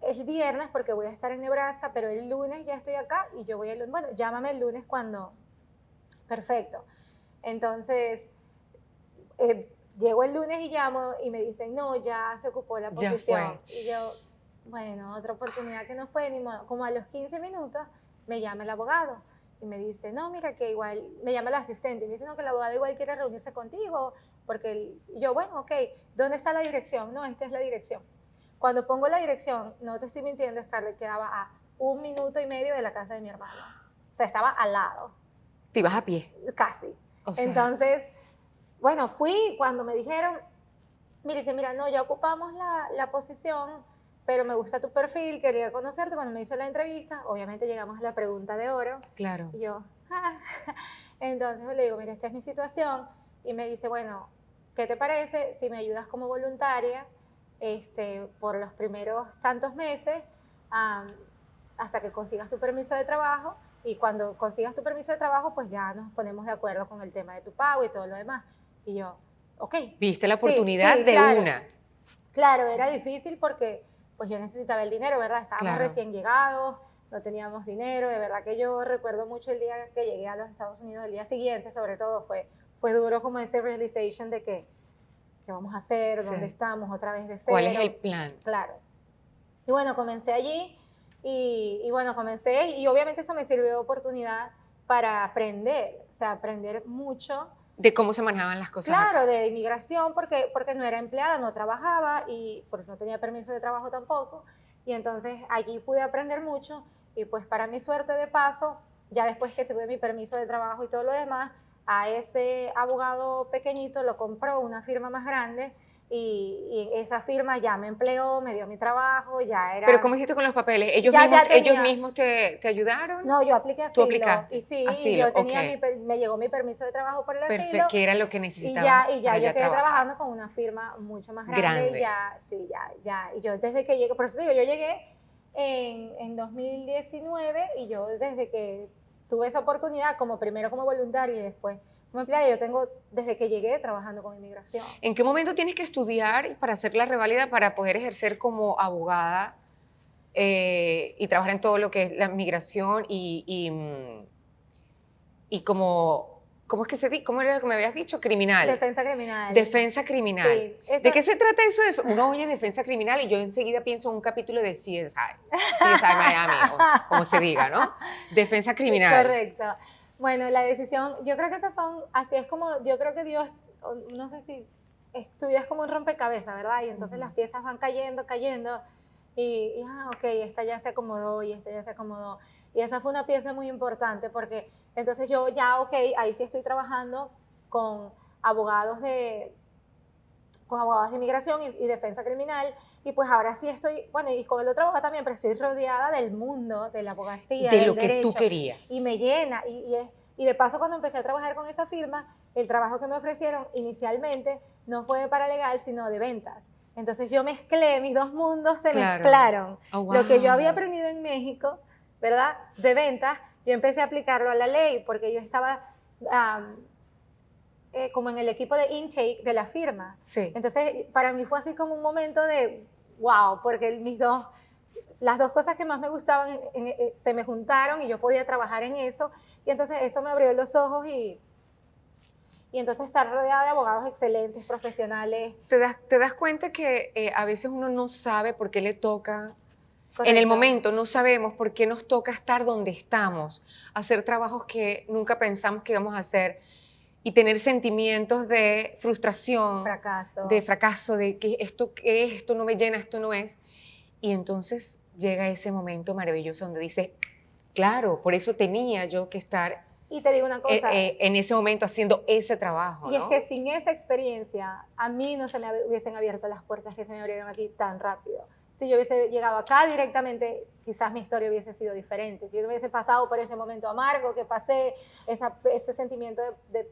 el viernes porque voy a estar en Nebraska, pero el lunes ya estoy acá y yo voy el lunes. Bueno, llámame el lunes cuando. Perfecto. Entonces, llego el lunes y llamo y me dicen, no, ya se ocupó la Ya posición. fue. Y yo, bueno, otra oportunidad que no fue, ni modo. Como a los 15 minutos me llama el abogado y me dice, no, mira que igual, me llama el asistente y me dice, no, que el abogado igual quiere reunirse contigo, porque yo, bueno, ok, ¿dónde está la dirección? No, esta es la dirección. Cuando pongo la dirección, no te estoy mintiendo, Scarlett, quedaba a 1 minuto y medio de la casa de mi hermano. O sea, estaba al lado, Te ibas a pie. casi. O sea, Entonces, bueno, fui cuando me dijeron, mira, no, ya ocupamos la posición, pero me gusta tu perfil, quería conocerte. Cuando me hizo la entrevista, obviamente llegamos a la pregunta de oro. claro. Y yo, ah. Entonces le digo, mira, esta es mi situación. Y me dice, bueno, ¿qué te parece si me ayudas como voluntaria por los primeros tantos meses hasta que consigas tu permiso de trabajo? Y cuando consigas tu permiso de trabajo, pues ya nos ponemos de acuerdo con el tema de tu pago y todo lo demás. Y yo, ok. Viste la Sí, oportunidad sí, de claro. una. Claro, era difícil porque pues yo necesitaba el dinero, ¿verdad? Estábamos Claro. recién llegados, no teníamos dinero. De verdad que yo recuerdo mucho el día que llegué a los Estados Unidos, el día siguiente sobre todo, fue duro como ese realization de que, ¿qué vamos a hacer? Sí. ¿Dónde estamos? Otra vez de cero. ¿Cuál es el plan? Claro. Y bueno, comencé allí y bueno, comencé y obviamente eso me sirvió de oportunidad para aprender, o sea, aprender mucho. De cómo se manejaban las cosas Claro, acá. de inmigración, porque no era empleada, no trabajaba y pues no tenía permiso de trabajo tampoco. Y entonces allí pude aprender mucho y pues para mi suerte de paso, ya después que tuve mi permiso de trabajo y todo lo demás, a ese abogado pequeñito lo compró una firma más grande y esa firma ya me empleó, me dio mi trabajo, ya era... Pero ¿cómo hiciste con los papeles? ¿Ellos Ya mismos, tenía. ellos mismos te ayudaron? No, yo apliqué Tú asilo. aplicaste. Y sí, Asilo, y yo tenía ok. me llegó mi permiso de trabajo por el asilo. Perfecto, que era lo que Y necesitaba ya para yo ya quedé trabajar. trabajando con una firma mucho más grande. Grande. Y ya, sí, ya. Y yo desde que llegué, por eso digo, yo llegué en 2019 y yo desde que tuve esa oportunidad, primero como voluntaria y después como empleada, yo tengo desde que llegué trabajando con inmigración. ¿En qué momento tienes que estudiar para hacer la reválida para poder ejercer como abogada y trabajar en todo lo que es la migración y como, ¿cómo es que se dice? ¿Cómo era lo que me habías dicho? Criminal. Defensa criminal. Defensa criminal. Sí, eso- ¿De qué se trata eso? Uno oye defensa criminal y yo enseguida pienso en un capítulo de CSI Miami, o como se diga, ¿no? Defensa criminal. Correcto. Bueno, la decisión, yo creo que así es como, yo creo que Dios, no sé si tu vida es como un rompecabezas, ¿verdad? Y entonces las piezas van cayendo, ok, esta ya se acomodó y esta ya se acomodó. Y esa fue una pieza muy importante porque entonces yo ya, ok, ahí sí estoy trabajando con abogados de inmigración y defensa criminal. Y pues ahora sí estoy, bueno, y con el otro abogado también, pero estoy rodeada del mundo de la abogacía, De del lo que derecho, tú querías. y me llena. Y de paso, cuando empecé a trabajar con esa firma, el trabajo que me ofrecieron inicialmente no fue de paralegal, sino de ventas. Entonces yo mezclé, mis dos mundos se Claro. mezclaron. Oh, Lo que yo wow. había aprendido en México, ¿verdad? De ventas, yo empecé a aplicarlo a la ley, porque yo estaba como en el equipo de intake de la firma. Sí. Entonces, para mí fue así como un momento de wow, porque las dos cosas que más me gustaban se me juntaron y yo podía trabajar en eso. Y entonces eso me abrió los ojos y entonces estar rodeada de abogados excelentes, profesionales. ¿Te das cuenta que a veces uno no sabe por qué le toca? Correcto. En el momento no sabemos por qué nos toca estar donde estamos, hacer trabajos que nunca pensamos que íbamos a hacer y tener sentimientos de frustración, fracaso, de que esto qué es, esto no me llena, esto no es. Y entonces llega ese momento maravilloso donde dices, claro, por eso tenía yo que estar y te digo una cosa, en ese momento haciendo ese trabajo. Y ¿no? es que sin esa experiencia, a mí no se me hubiesen abierto las puertas que se me abrieron aquí tan rápido. Si yo hubiese llegado acá directamente, quizás mi historia hubiese sido diferente. Si yo no hubiese pasado por ese momento amargo que pasé, ese sentimiento de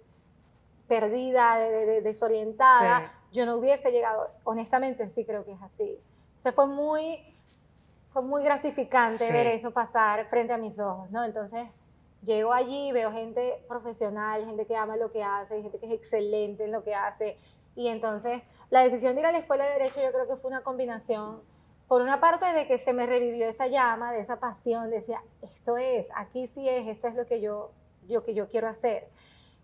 perdida, desorientada, Sí. yo no hubiese llegado. Honestamente, sí creo que es así. Entonces fue muy gratificante Sí. ver eso pasar frente a mis ojos, ¿no? Entonces, llego allí, veo gente profesional, gente que ama lo que hace, gente que es excelente en lo que hace. Y entonces, la decisión de ir a la escuela de Derecho yo creo que fue una combinación, por una parte, de que se me revivió esa llama, de esa pasión, decía, esto es, aquí sí es, esto es lo que yo quiero hacer.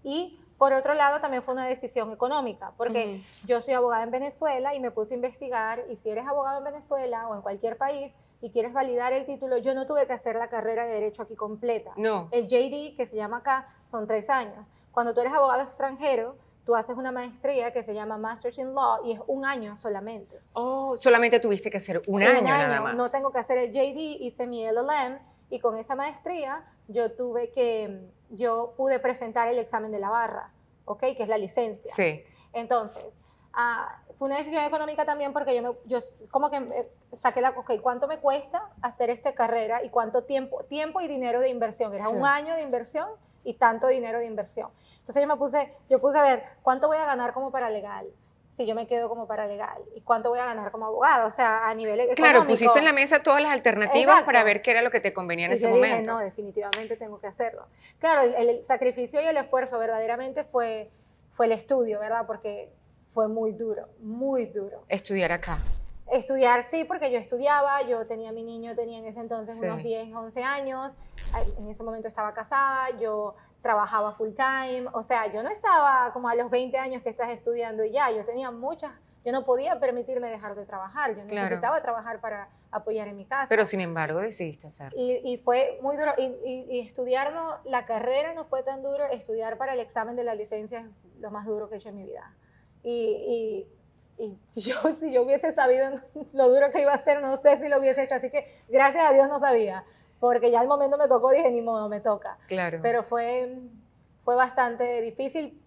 Y por otro lado, también fue una decisión económica, porque yo soy abogada en Venezuela y me puse a investigar, y si eres abogado en Venezuela o en cualquier país y quieres validar el título, yo no tuve que hacer la carrera de Derecho aquí completa. No. El JD, que se llama acá, son 3 años. Cuando tú eres abogado extranjero, tú haces una maestría que se llama Masters in Law y es 1 año solamente. Oh, solamente tuviste que hacer un año nada más. No tengo que hacer el JD, hice mi LLM y con esa maestría yo pude presentar el examen de la barra, ¿ok? Que es la licencia. Sí. Entonces, fue una decisión económica también porque yo como que saqué ok, ¿cuánto me cuesta hacer esta carrera y cuánto tiempo y dinero de inversión? Era 1 año de inversión y tanto dinero de inversión. Entonces yo puse a ver, ¿cuánto voy a ganar como paralegal? Si yo me quedo como paralegal, y cuánto voy a ganar como abogado, o sea, a nivel económico. Claro, pusiste en la mesa todas las alternativas. Exacto. Para ver qué era lo que te convenía en ese momento. Dije, no, definitivamente tengo que hacerlo. Claro, el sacrificio y el esfuerzo verdaderamente fue el estudio, ¿verdad? Porque fue muy duro, muy duro. Estudiar acá. Estudiar, sí, porque yo estudiaba, yo tenía mi niño, tenía en ese entonces unos 10, 11 años, en ese momento estaba casada, yo trabajaba full time, o sea, yo no estaba como a los 20 años que estás estudiando y ya, yo tenía yo no podía permitirme dejar de trabajar, yo necesitaba trabajar para apoyar en mi casa. Pero sin embargo decidiste hacerlo. Y fue muy duro, y estudiar, la carrera no fue tan duro, estudiar para el examen de la licencia es lo más duro que he hecho en mi vida. Y si yo hubiese sabido lo duro que iba a ser, no sé si lo hubiese hecho, así que gracias a Dios no sabía, porque ya al momento me tocó, dije, ni modo, me toca. Claro. Pero fue bastante difícil.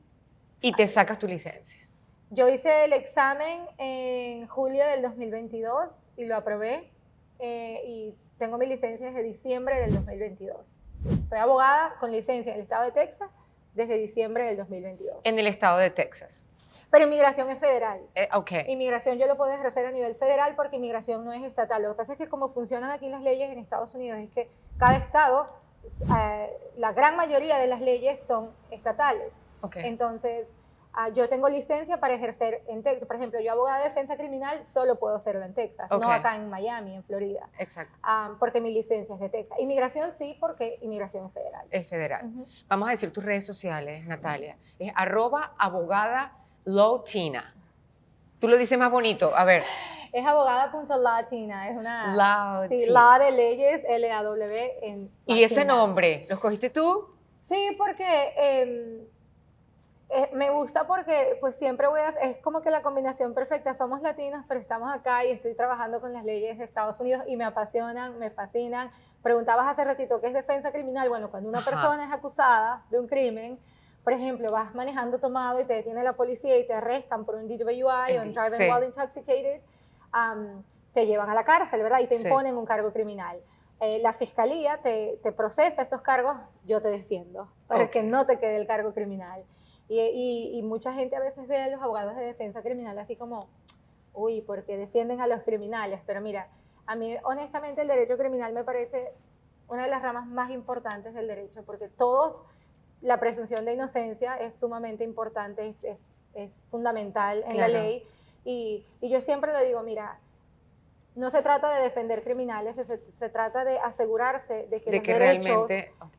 Y te sacas tu licencia. Yo hice el examen en julio del 2022 y lo aprobé, y tengo mi licencia desde diciembre del 2022. Sí, soy abogada con licencia en el estado de Texas desde diciembre del 2022. En el estado de Texas. Pero inmigración es federal. Ok. Inmigración yo lo puedo ejercer a nivel federal porque inmigración no es estatal. Lo que pasa es que como funcionan aquí las leyes en Estados Unidos es que cada estado, la gran mayoría de las leyes son estatales. Okay. Entonces, yo tengo licencia para ejercer en Texas. Por ejemplo, yo abogada de defensa criminal solo puedo hacerlo en Texas, no acá en Miami, en Florida. Exacto. Porque mi licencia es de Texas. Inmigración sí, porque inmigración es federal. Es federal. Vamos a decir tus redes sociales, Natalia. Es @abogadalawtina. Tú lo dices más bonito, a ver. Es abogada.latina, es una... Law. Sí, law de leyes, L-A-W en ¿Y latina. ese nombre, lo escogiste tú? Sí, porque me gusta porque pues siempre es como que la combinación perfecta. Somos latinos, pero estamos acá y estoy trabajando con las leyes de Estados Unidos y me apasionan, me fascinan. Preguntabas hace ratito, ¿qué es defensa criminal? Bueno, cuando una persona es acusada de un crimen, por ejemplo, vas manejando tomado y te detiene la policía y te arrestan por un DWI o un driving while intoxicated, te llevan a la cárcel, ¿verdad? Y te imponen un cargo criminal. La fiscalía te procesa esos cargos, yo te defiendo, para que no te quede el cargo criminal. Y mucha gente a veces ve a los abogados de defensa criminal así como, uy, porque defienden a los criminales. Pero mira, a mí honestamente el derecho criminal me parece una de las ramas más importantes del derecho, porque la presunción de inocencia es sumamente importante, es fundamental en la ley. Y yo siempre le digo, mira, no se trata de defender criminales, se trata de asegurarse de que los derechos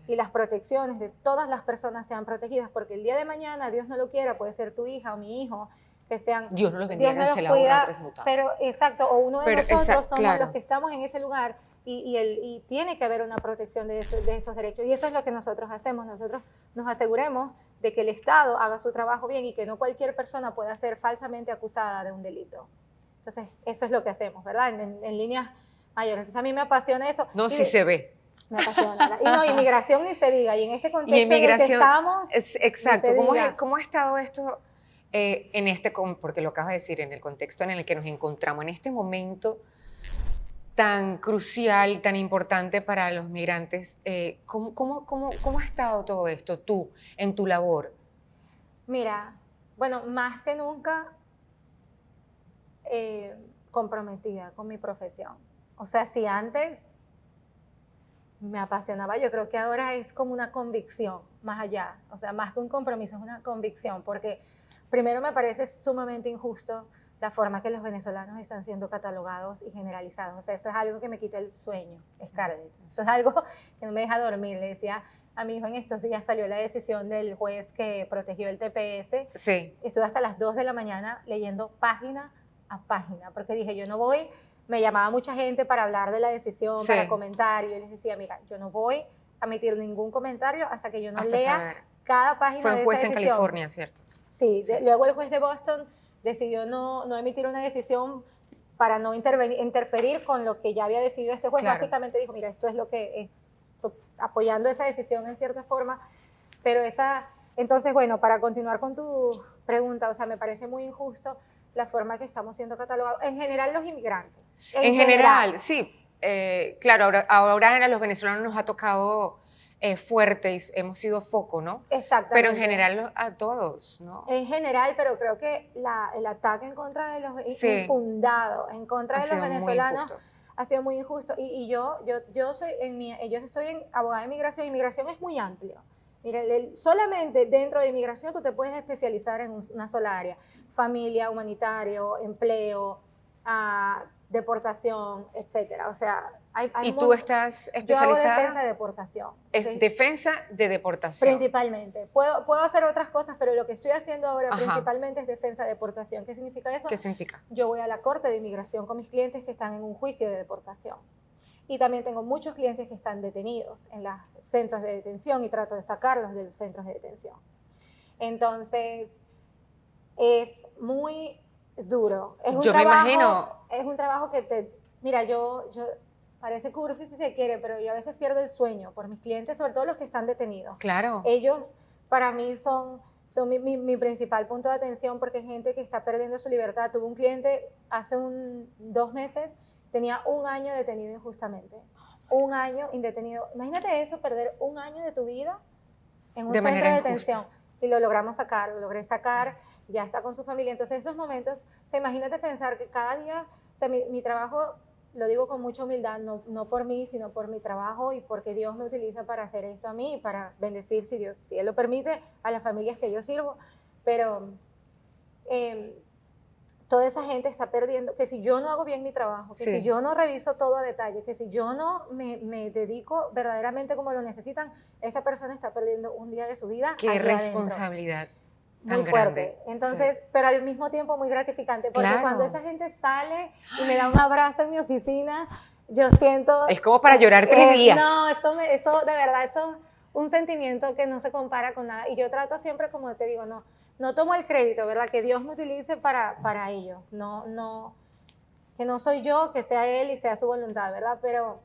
y las protecciones de todas las personas sean protegidas, porque el día de mañana, Dios no lo quiera, puede ser tu hija o mi hijo, que sean... Dios no los bendiga, cancelado una transmutada. Pero, exacto, o uno de nosotros somos los que estamos en ese lugar y tiene que haber una protección de esos derechos. Y eso es lo que nosotros hacemos. Nosotros nos aseguremos de que el Estado haga su trabajo bien y que no cualquier persona pueda ser falsamente acusada de un delito. Entonces, eso es lo que hacemos, ¿verdad? En líneas mayores. Entonces, a mí me apasiona eso. No, sí se ve. Me apasiona. Y no, inmigración ni se diga. Y en este contexto en el que estamos... Exacto. ¿Cómo ha estado esto porque lo acabas de decir, en el contexto en el que nos encontramos en este momento tan crucial, tan importante para los migrantes. ¿Cómo ha estado todo esto tú, en tu labor? Mira, bueno, más que nunca comprometida con mi profesión. O sea, si antes me apasionaba, yo creo que ahora es como una convicción más allá, o sea, más que un compromiso, es una convicción, porque primero me parece sumamente injusto la forma que los venezolanos están siendo catalogados y generalizados. O sea, eso es algo que me quita el sueño, Scarlett. Eso es algo que no me deja dormir. Le decía a mi hijo en estos días, salió la decisión del juez que protegió el TPS. Sí. Estuve hasta las 2 de la mañana leyendo página a página, porque dije, yo no voy. Me llamaba mucha gente para hablar de la decisión, Sí. para comentarios. Y les decía, mira, yo no voy a emitir ningún comentario hasta que yo no Hasta lea saber. cada página Fue de un esa juez en decisión. California, ¿cierto? Sí, Sí. Luego el juez de Boston decidió no emitir una decisión para no interferir con lo que ya había decidido este juez. Claro. Básicamente dijo, mira, esto es lo que es, apoyando esa decisión en cierta forma, pero entonces, bueno, para continuar con tu pregunta, o sea, me parece muy injusto la forma que estamos siendo catalogados, en general los inmigrantes. En general, sí. Claro, ahora a los venezolanos nos ha tocado fuerte y hemos sido foco, ¿no? Exactamente. Pero en general a todos, ¿no? En general, pero creo que el ataque en contra de los Sí. infundado, en contra Ha de los sido muy venezolanos, injusto. ha sido muy injusto. Y yo estoy en abogada de inmigración. Inmigración es muy amplio. Mire, solamente dentro de inmigración tú te puedes especializar en una sola área: familia, humanitario, empleo, deportación, etcétera. O sea, ¿Y tú estás yo hago especializada? defensa de deportación. ¿Sí? Defensa de deportación. Principalmente. Puedo hacer otras cosas, pero lo que estoy haciendo ahora Ajá. principalmente es defensa de deportación. ¿Qué significa eso? ¿Qué significa? Yo voy a la corte de inmigración con mis clientes que están en un juicio de deportación. Y también tengo muchos clientes que están detenidos en los centros de detención y trato de sacarlos de los centros de detención. Entonces, es muy duro. Yo me imagino. Es un trabajo que mira, yo parece cursi si se quiere, pero yo a veces pierdo el sueño por mis clientes, sobre todo los que están detenidos. Claro. Ellos para mí son mi principal punto de atención, porque es gente que está perdiendo su libertad. Tuve un cliente hace 2 meses, tenía 1 año detenido injustamente. 1 año indetenido. Imagínate eso, perder 1 año de tu vida en un De centro manera de injusta. detención. Y lo logré sacar, ya está con su familia. Entonces esos momentos, o sea, imagínate pensar que cada día, o sea, mi trabajo, lo digo con mucha humildad, no por mí, sino por mi trabajo y porque Dios me utiliza para hacer esto a mí y para bendecir, si Él lo permite, a las familias que yo sirvo. Pero toda esa gente está perdiendo, que si yo no hago bien mi trabajo, que Sí. si yo no reviso todo a detalle, que si yo no me dedico verdaderamente como lo necesitan, esa persona está perdiendo un día de su vida. Qué allá adentro. responsabilidad tan Muy grande. fuerte. Entonces, Sí. pero al mismo tiempo muy gratificante, porque Claro. cuando esa gente sale y me da un abrazo en mi oficina, yo siento... Es como para llorar 3 días. No, eso de verdad, eso es un sentimiento que no se compara con nada. Y yo trato siempre, como te digo, no tomo el crédito, ¿verdad? Que Dios me utilice para ello. Que no soy yo, que sea Él y sea su voluntad, ¿verdad? Pero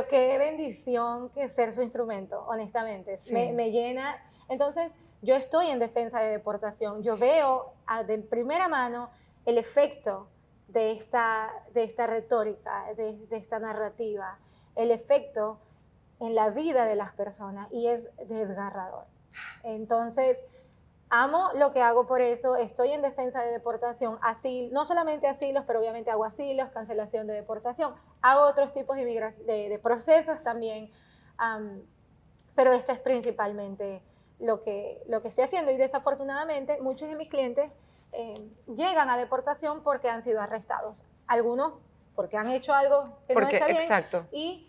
qué bendición que ser su instrumento, honestamente. Sí. Me llena. Entonces, yo estoy en defensa de deportación. Yo veo de primera mano el efecto de esta retórica, de esta narrativa, el efecto en la vida de las personas, y es desgarrador. Entonces, amo lo que hago por eso, estoy en defensa de deportación, no solamente asilos, pero obviamente hago asilos, cancelación de deportación, hago otros tipos de procesos también, pero esto es principalmente lo que estoy haciendo. Y desafortunadamente muchos de mis clientes llegan a deportación porque han sido arrestados, algunos porque han hecho algo que no está bien, exacto. y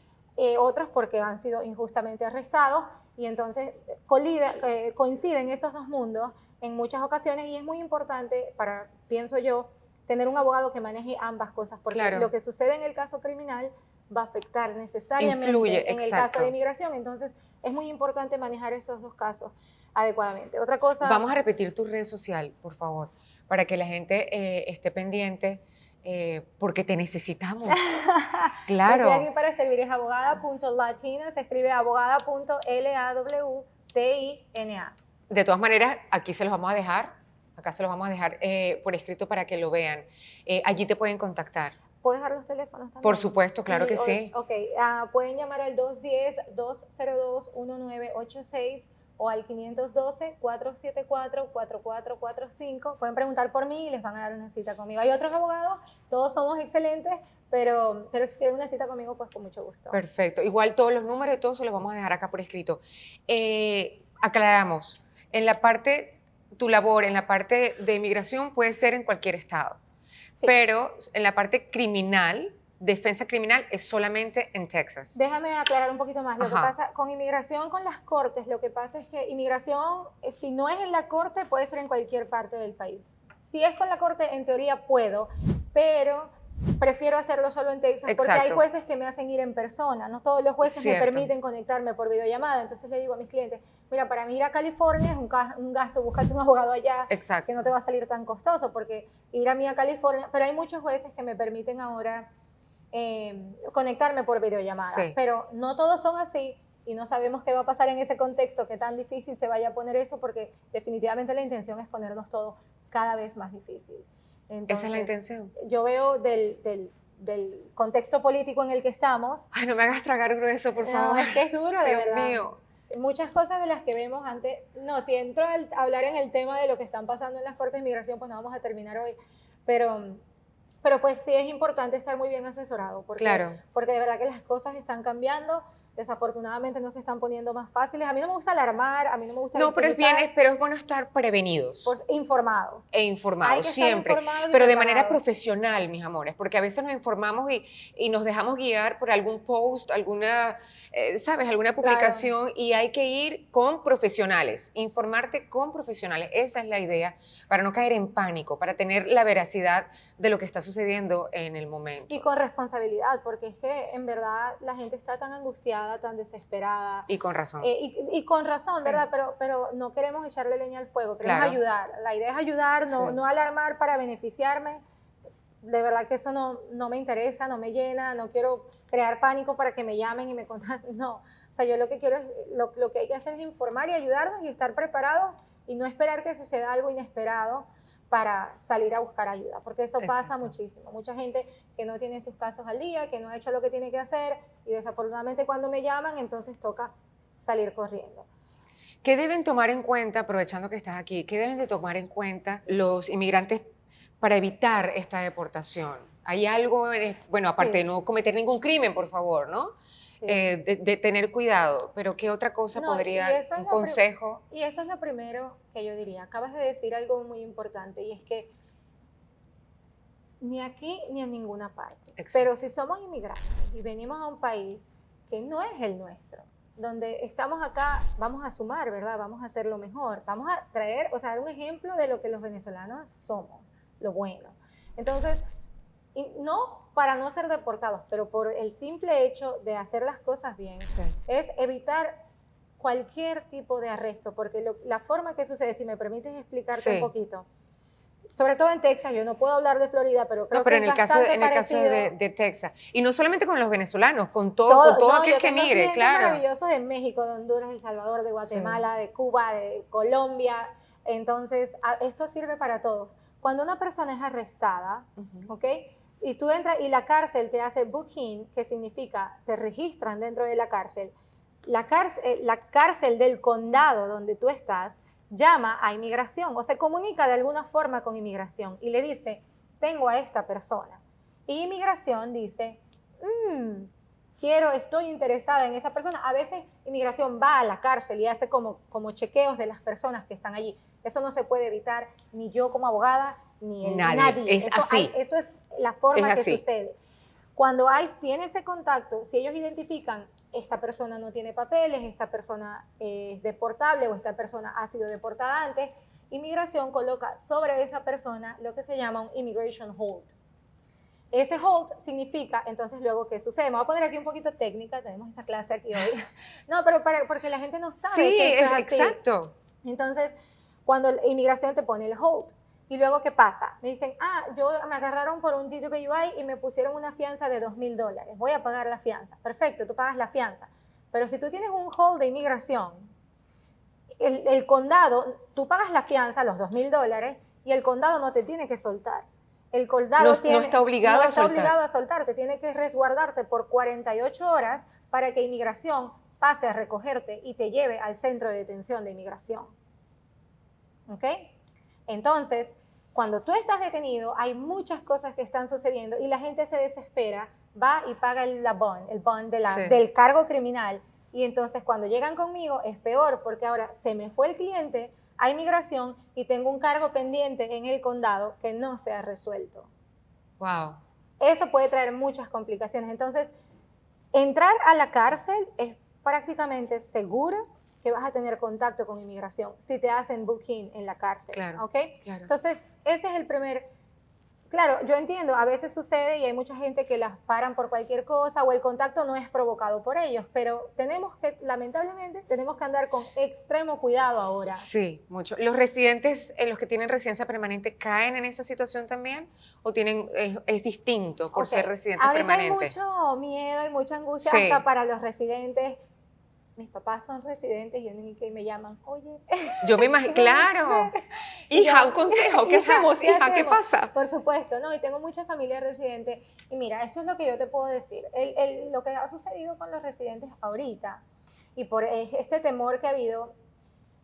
otros porque han sido injustamente arrestados. Y entonces coinciden esos dos mundos en muchas ocasiones, y es muy importante, pienso yo, tener un abogado que maneje ambas cosas, porque Claro. lo que sucede en el caso criminal va a afectar necesariamente Influye, en el exacto. caso de inmigración. Entonces es muy importante manejar esos dos casos adecuadamente. Otra cosa... Vamos a repetir tu red social, por favor, para que la gente esté pendiente, porque te necesitamos. Claro. Estoy aquí para servir. Es abogada.latina, se escribe abogada.lawtina. De todas maneras, aquí se los vamos a dejar, acá se los vamos a dejar por escrito para que lo vean. Allí te pueden contactar. ¿Puedo dejar los teléfonos también? Por supuesto, claro que sí. Ok, pueden llamar al 210-202-1986 o al 512-474-4445. Pueden preguntar por mí y les van a dar una cita conmigo. Hay otros abogados, todos somos excelentes, pero si quieren una cita conmigo, pues con mucho gusto. Perfecto. Igual todos los números y todo se los vamos a dejar acá por escrito. Aclaramos, tu labor en la parte de inmigración puede ser en cualquier estado, Sí. pero en la parte criminal, defensa criminal, es solamente en Texas. Déjame aclarar un poquito más. Lo que Ajá. pasa con inmigración, con las cortes, lo que pasa es que inmigración, si no es en la corte, puede ser en cualquier parte del país. Si es con la corte, en teoría puedo, pero prefiero hacerlo solo en Texas porque hay Exacto. jueces que me hacen ir en persona. No todos los jueces me Cierto. permiten conectarme por videollamada. Entonces le digo a mis clientes, mira, para mí ir a California es un gasto, búscate un abogado allá Exacto. que no te va a salir tan costoso, porque ir a mí a California, pero hay muchos jueces que me permiten ahora conectarme por videollamada, Sí. pero no todos son así y no sabemos qué va a pasar en ese contexto, qué tan difícil se vaya a poner eso, porque definitivamente la intención es ponernos todo cada vez más difícil. Entonces, esa es la intención. Yo veo del contexto político en el que estamos. Ay, no me hagas tragar grueso, por favor. No, es que es duro, de Dios verdad. mío. Muchas cosas de las que vemos antes, no, si entro a hablar en el tema de lo que están pasando en las cortes de inmigración, pues no vamos a terminar hoy, pero pues sí es importante estar muy bien asesorado, porque de verdad que las cosas están cambiando, desafortunadamente no se están poniendo más fáciles. A mí no me gusta alarmar, a mí no me gusta pero es bueno estar prevenidos. Informados. E informados, Hay que siempre. estar informados y pero de preparados. manera profesional, mis amores, porque a veces nos informamos y nos dejamos guiar por algún post, alguna publicación, y hay que ir con profesionales, informarte con profesionales. Esa es la idea, para no caer en pánico, para tener la veracidad de lo que está sucediendo en el momento. Y con responsabilidad, porque es que en verdad la gente está tan angustiada, tan desesperada. Y con razón. Y con razón, sí. ¿Verdad? Pero no queremos echarle leña al fuego, queremos ayudar. La idea es ayudar, no alarmar para beneficiarme. De verdad que eso no me interesa, no me llena, no quiero crear pánico para que me llamen y me contraten, no. O sea, yo lo que quiero es, lo que hay que hacer es informar y ayudarnos y estar preparados y no esperar que suceda algo inesperado para salir a buscar ayuda, porque eso pasa muchísimo. Mucha gente que no tiene sus casos al día, que no ha hecho lo que tiene que hacer, y desafortunadamente cuando me llaman, entonces toca salir corriendo. ¿Qué deben tomar en cuenta, aprovechando que estás aquí, qué deben de tomar en cuenta los inmigrantes para evitar esta deportación? ¿Hay algo, bueno, aparte de no cometer ningún crimen, por favor, ¿no? Sí. De tener cuidado, pero ¿qué otra cosa podría, un consejo? Y eso es lo primero que yo diría. Acabas de decir algo muy importante, y es que ni aquí ni en ninguna parte. Exacto. Pero si somos inmigrantes y venimos a un país que no es el nuestro, donde estamos acá, vamos a sumar, ¿verdad? Vamos a hacer lo mejor, vamos a traer, o sea, dar un ejemplo de lo que los venezolanos somos, lo bueno. Entonces, y no para no ser deportados, pero por el simple hecho de hacer las cosas bien, es evitar cualquier tipo de arresto, porque la forma que sucede, si me permites explicarte un poquito, sobre todo en Texas, yo no puedo hablar de Florida, pero creo que en el caso de Texas, y no solamente con los venezolanos, con todo aquel que mire, claro. Maravillosos de México, de Honduras, El Salvador, de Guatemala, de Cuba, de Colombia. Entonces, esto sirve para todos. Cuando una persona es arrestada, ¿ok? Y tú entras y la cárcel te hace booking, que significa te registran dentro de la cárcel. La cárcel del condado donde tú estás llama a inmigración o se comunica de alguna forma con inmigración y le dice, tengo a esta persona. Y inmigración dice, estoy interesada en esa persona. A veces inmigración va a la cárcel y hace como chequeos de las personas que están allí. Eso no se puede evitar, ni yo como abogada, ni nadie. Es así. Eso es la forma que sucede. Cuando tiene ese contacto, si ellos identifican, esta persona no tiene papeles, esta persona es deportable o esta persona ha sido deportada antes, inmigración coloca sobre esa persona lo que se llama un immigration hold. Ese hold significa, entonces luego, ¿qué sucede? Me voy a poner aquí un poquito técnica, tenemos esta clase aquí hoy. No, pero porque la gente no sabe que esto es así. Exacto. Entonces, cuando la inmigración te pone el hold, y luego, ¿qué pasa? Me dicen, me agarraron por un DWI y me pusieron una fianza de $2,000. Voy a pagar la fianza. Perfecto, tú pagas la fianza. Pero si tú tienes un hold de inmigración, el condado, tú pagas la fianza, los $2,000, y el condado no te tiene que soltar. El condado No está obligado no a está soltar. obligado a soltarte, tiene que resguardarte por 48 horas para que inmigración pase a recogerte y te lleve al centro de detención de inmigración. ¿Ok? Entonces, cuando tú estás detenido, hay muchas cosas que están sucediendo y la gente se desespera, va y paga el bond Sí. del cargo criminal. Y entonces cuando llegan conmigo es peor porque ahora se me fue el cliente a inmigración y tengo un cargo pendiente en el condado que no se ha resuelto. Wow. Eso puede traer muchas complicaciones. Entonces, entrar a la cárcel es prácticamente seguro que vas a tener contacto con inmigración si te hacen booking en la cárcel. Claro, ¿Ok? claro. Entonces, ese es el primer. Claro, yo entiendo, a veces sucede y hay mucha gente que las paran por cualquier cosa o el contacto no es provocado por ellos, pero lamentablemente, tenemos que andar con extremo cuidado ahora. Sí, mucho. ¿Los residentes, los que tienen residencia permanente, caen en esa situación también? ¿O es distinto por ser residentes Ahorita permanentes? hay mucho miedo y mucha angustia Sí. hasta para los residentes. Mis papás son residentes y ni que me llaman, oye. Yo me imagino, claro. Hija, un consejo, ¿qué hacemos, hija? ¿Qué pasa? Por supuesto, no, y tengo mucha familia residente. Y mira, esto es lo que yo te puedo decir. Lo que ha sucedido con los residentes ahorita y por este temor que ha habido,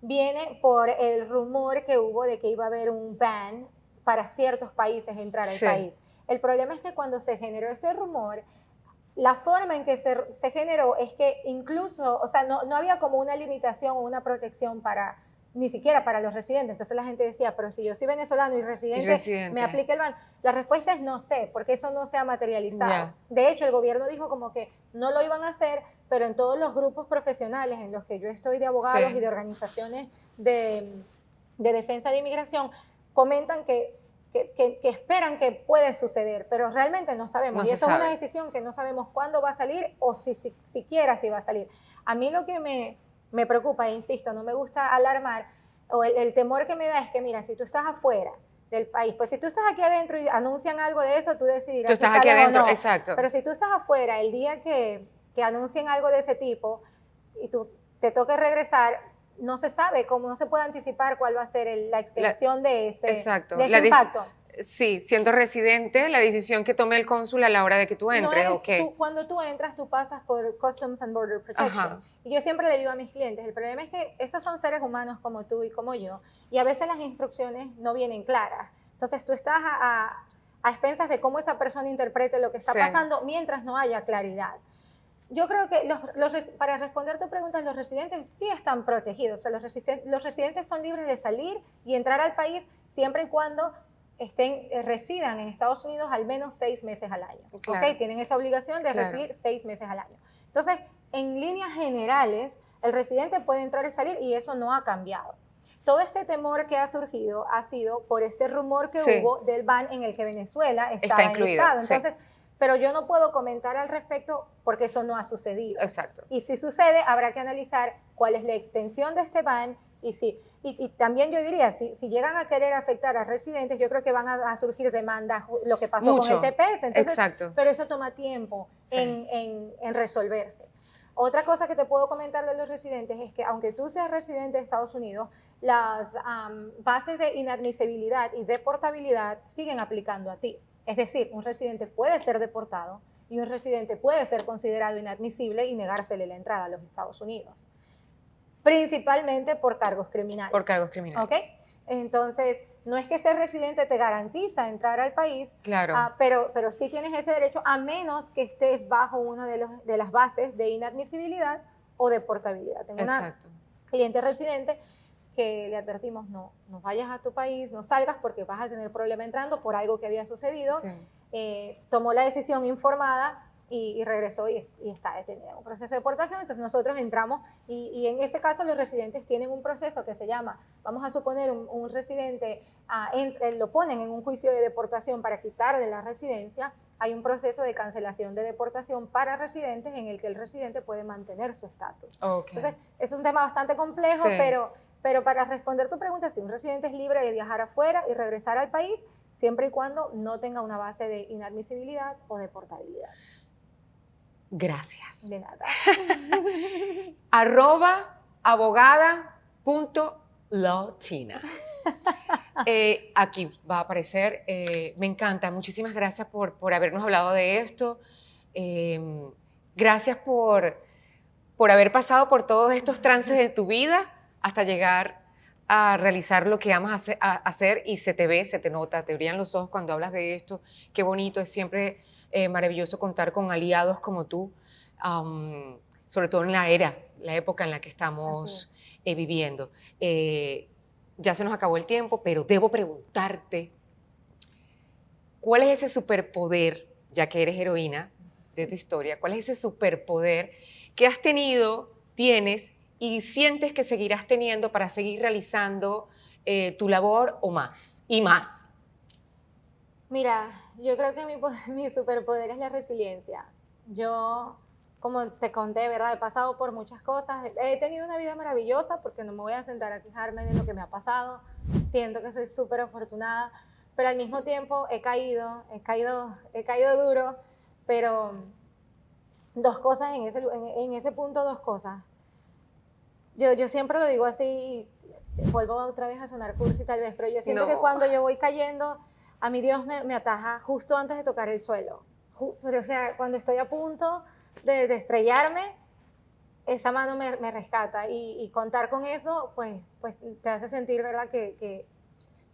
viene por el rumor que hubo de que iba a haber un ban para ciertos países entrar al país. El problema es que cuando se generó ese rumor, la forma en que se generó es que incluso, o sea, no había como una limitación o una protección ni siquiera para los residentes. Entonces la gente decía, pero si yo soy venezolano y residente, ¿me aplica el ban? La respuesta es no sé, porque eso no se ha materializado. Yeah. De hecho, el gobierno dijo como que no lo iban a hacer, pero en todos los grupos profesionales en los que yo estoy de abogados y de organizaciones de defensa de inmigración, comentan que esperan que puede suceder, pero realmente no sabemos. Y eso es una decisión que no sabemos cuándo va a salir o siquiera si va a salir. A mí lo que me preocupa, e insisto, no me gusta alarmar, o el temor que me da es que, mira, si tú estás afuera del país, pues si tú estás aquí adentro y anuncian algo de eso, tú decidirás tú estás aquí adentro, exacto. Pero si tú estás afuera el día que anuncien algo de ese tipo y tú te toque regresar, no se sabe cómo, no se puede anticipar cuál va a ser la extensión de ese impacto. Sí, siendo residente, la decisión que tome el cónsul a la hora de que tú entres, no ¿o qué? Cuando tú entras, tú pasas por Customs and Border Protection. Ajá. Y yo siempre le digo a mis clientes, el problema es que esos son seres humanos como tú y como yo, y a veces las instrucciones no vienen claras. Entonces tú estás a expensas de cómo esa persona interprete lo que está pasando mientras no haya claridad. Yo creo que para responder tu pregunta, los residentes sí están protegidos. O sea, los residentes son libres de salir y entrar al país siempre y cuando residan en Estados Unidos al menos 6 meses al año. Claro. ¿Okay? Tienen esa obligación de residir 6 meses al año. Entonces, en líneas generales, el residente puede entrar y salir y eso no ha cambiado. Todo este temor que ha surgido ha sido por este rumor que hubo del ban en el que Venezuela está incluido. Entonces, pero yo no puedo comentar al respecto porque eso no ha sucedido. Exacto. Y si sucede, habrá que analizar cuál es la extensión de este ban y también yo diría, si llegan a querer afectar a residentes, yo creo que van a surgir demandas, lo que pasó con el TPS. Entonces, exacto. Pero eso toma tiempo en resolverse. Otra cosa que te puedo comentar de los residentes es que aunque tú seas residente de Estados Unidos, las bases de inadmisibilidad y deportabilidad siguen aplicando a ti. Es decir, un residente puede ser deportado y un residente puede ser considerado inadmisible y negársele la entrada a los Estados Unidos. Principalmente por cargos criminales. Por cargos criminales. ¿Ok? Entonces, no es que ser residente te garantiza entrar al país, claro. Pero sí tienes ese derecho a menos que estés bajo una de las bases de inadmisibilidad o deportabilidad. Tengo una cliente residente que le advertimos, no vayas a tu país, no salgas porque vas a tener problema entrando por algo que había sucedido. Tomó la decisión informada y regresó y está detenido en un proceso de deportación. Entonces nosotros entramos y en ese caso los residentes tienen un proceso que se llama, vamos a suponer un residente, lo ponen en un juicio de deportación para quitarle la residencia. Hay un proceso de cancelación de deportación para residentes en el que el residente puede mantener su estatus. Entonces es un tema bastante complejo, pero para responder tu pregunta, si un residente es libre de viajar afuera y regresar al país, siempre y cuando no tenga una base de inadmisibilidad o deportabilidad. Gracias. De nada. @abogada.lawtina. Aquí va a aparecer. Me encanta. Muchísimas gracias por habernos hablado de esto. Gracias por haber pasado por todos estos trances de tu vida hasta llegar a realizar lo que amas hacer y se te ve, se te nota, te brillan los ojos cuando hablas de esto. Qué bonito, es siempre maravilloso contar con aliados como tú, sobre todo en la época en la que estamos viviendo. Ya se nos acabó el tiempo, pero debo preguntarte, ¿cuál es ese superpoder, ya que eres heroína de tu historia, cuál es ese superpoder que has tenido, tienes y sientes que seguirás teniendo para seguir realizando tu labor o más y más? Mira, yo creo que mi superpoder es la resiliencia. Yo, como te conté, ¿verdad? He pasado por muchas cosas. He tenido una vida maravillosa porque no me voy a sentar a quejarme de lo que me ha pasado. Siento que soy súper afortunada, pero al mismo tiempo he caído duro, pero dos cosas en ese punto, dos cosas. Yo siempre lo digo así, vuelvo otra vez a sonar cursi tal vez, pero yo siento que cuando yo voy cayendo, a mí Dios me ataja justo antes de tocar el suelo. O sea, cuando estoy a punto de estrellarme, esa mano me rescata y contar con eso, pues te hace sentir, ¿verdad? Que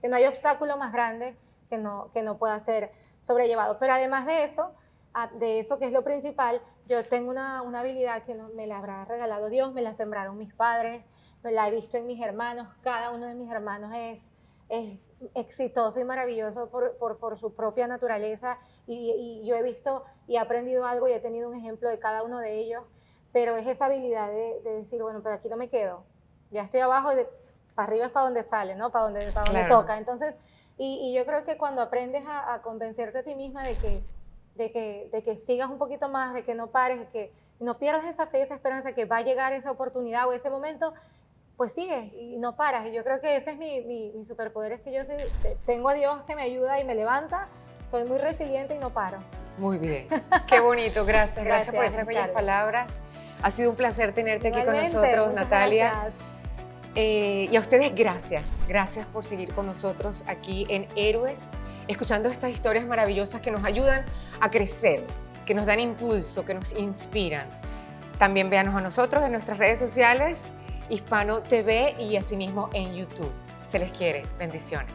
no hay obstáculo más grande que no pueda ser sobrellevado. Pero además de eso que es lo principal, yo tengo una habilidad que me la habrá regalado Dios, me la sembraron mis padres, me la he visto en mis hermanos, cada uno de mis hermanos es exitoso y maravilloso por su propia naturaleza y yo he visto y he aprendido algo y he tenido un ejemplo de cada uno de ellos, pero es esa habilidad de decir, bueno, pero aquí no me quedo, ya estoy abajo y para arriba es para donde sale, ¿no? Para donde Claro. toca. Entonces, y yo creo que cuando aprendes a convencerte a ti misma de que sigas un poquito más, de que no pares, de que no pierdas esa fe, esa esperanza que va a llegar esa oportunidad o ese momento, pues sigues y no paras. Y yo creo que ese es mi superpoder, es que yo tengo a Dios que me ayuda y me levanta, soy muy resiliente y no paro. Muy bien, qué bonito, gracias Gracias, por esas bellas Carlos. palabras. Ha sido un placer tenerte aquí con Igualmente, nosotros, muchas Natalia. gracias. Y a ustedes, gracias por seguir con nosotros aquí en Héroes, escuchando estas historias maravillosas que nos ayudan a crecer, que nos dan impulso, que nos inspiran. También véanos a nosotros en nuestras redes sociales, Hispano TV y asimismo en YouTube. Se les quiere. Bendiciones.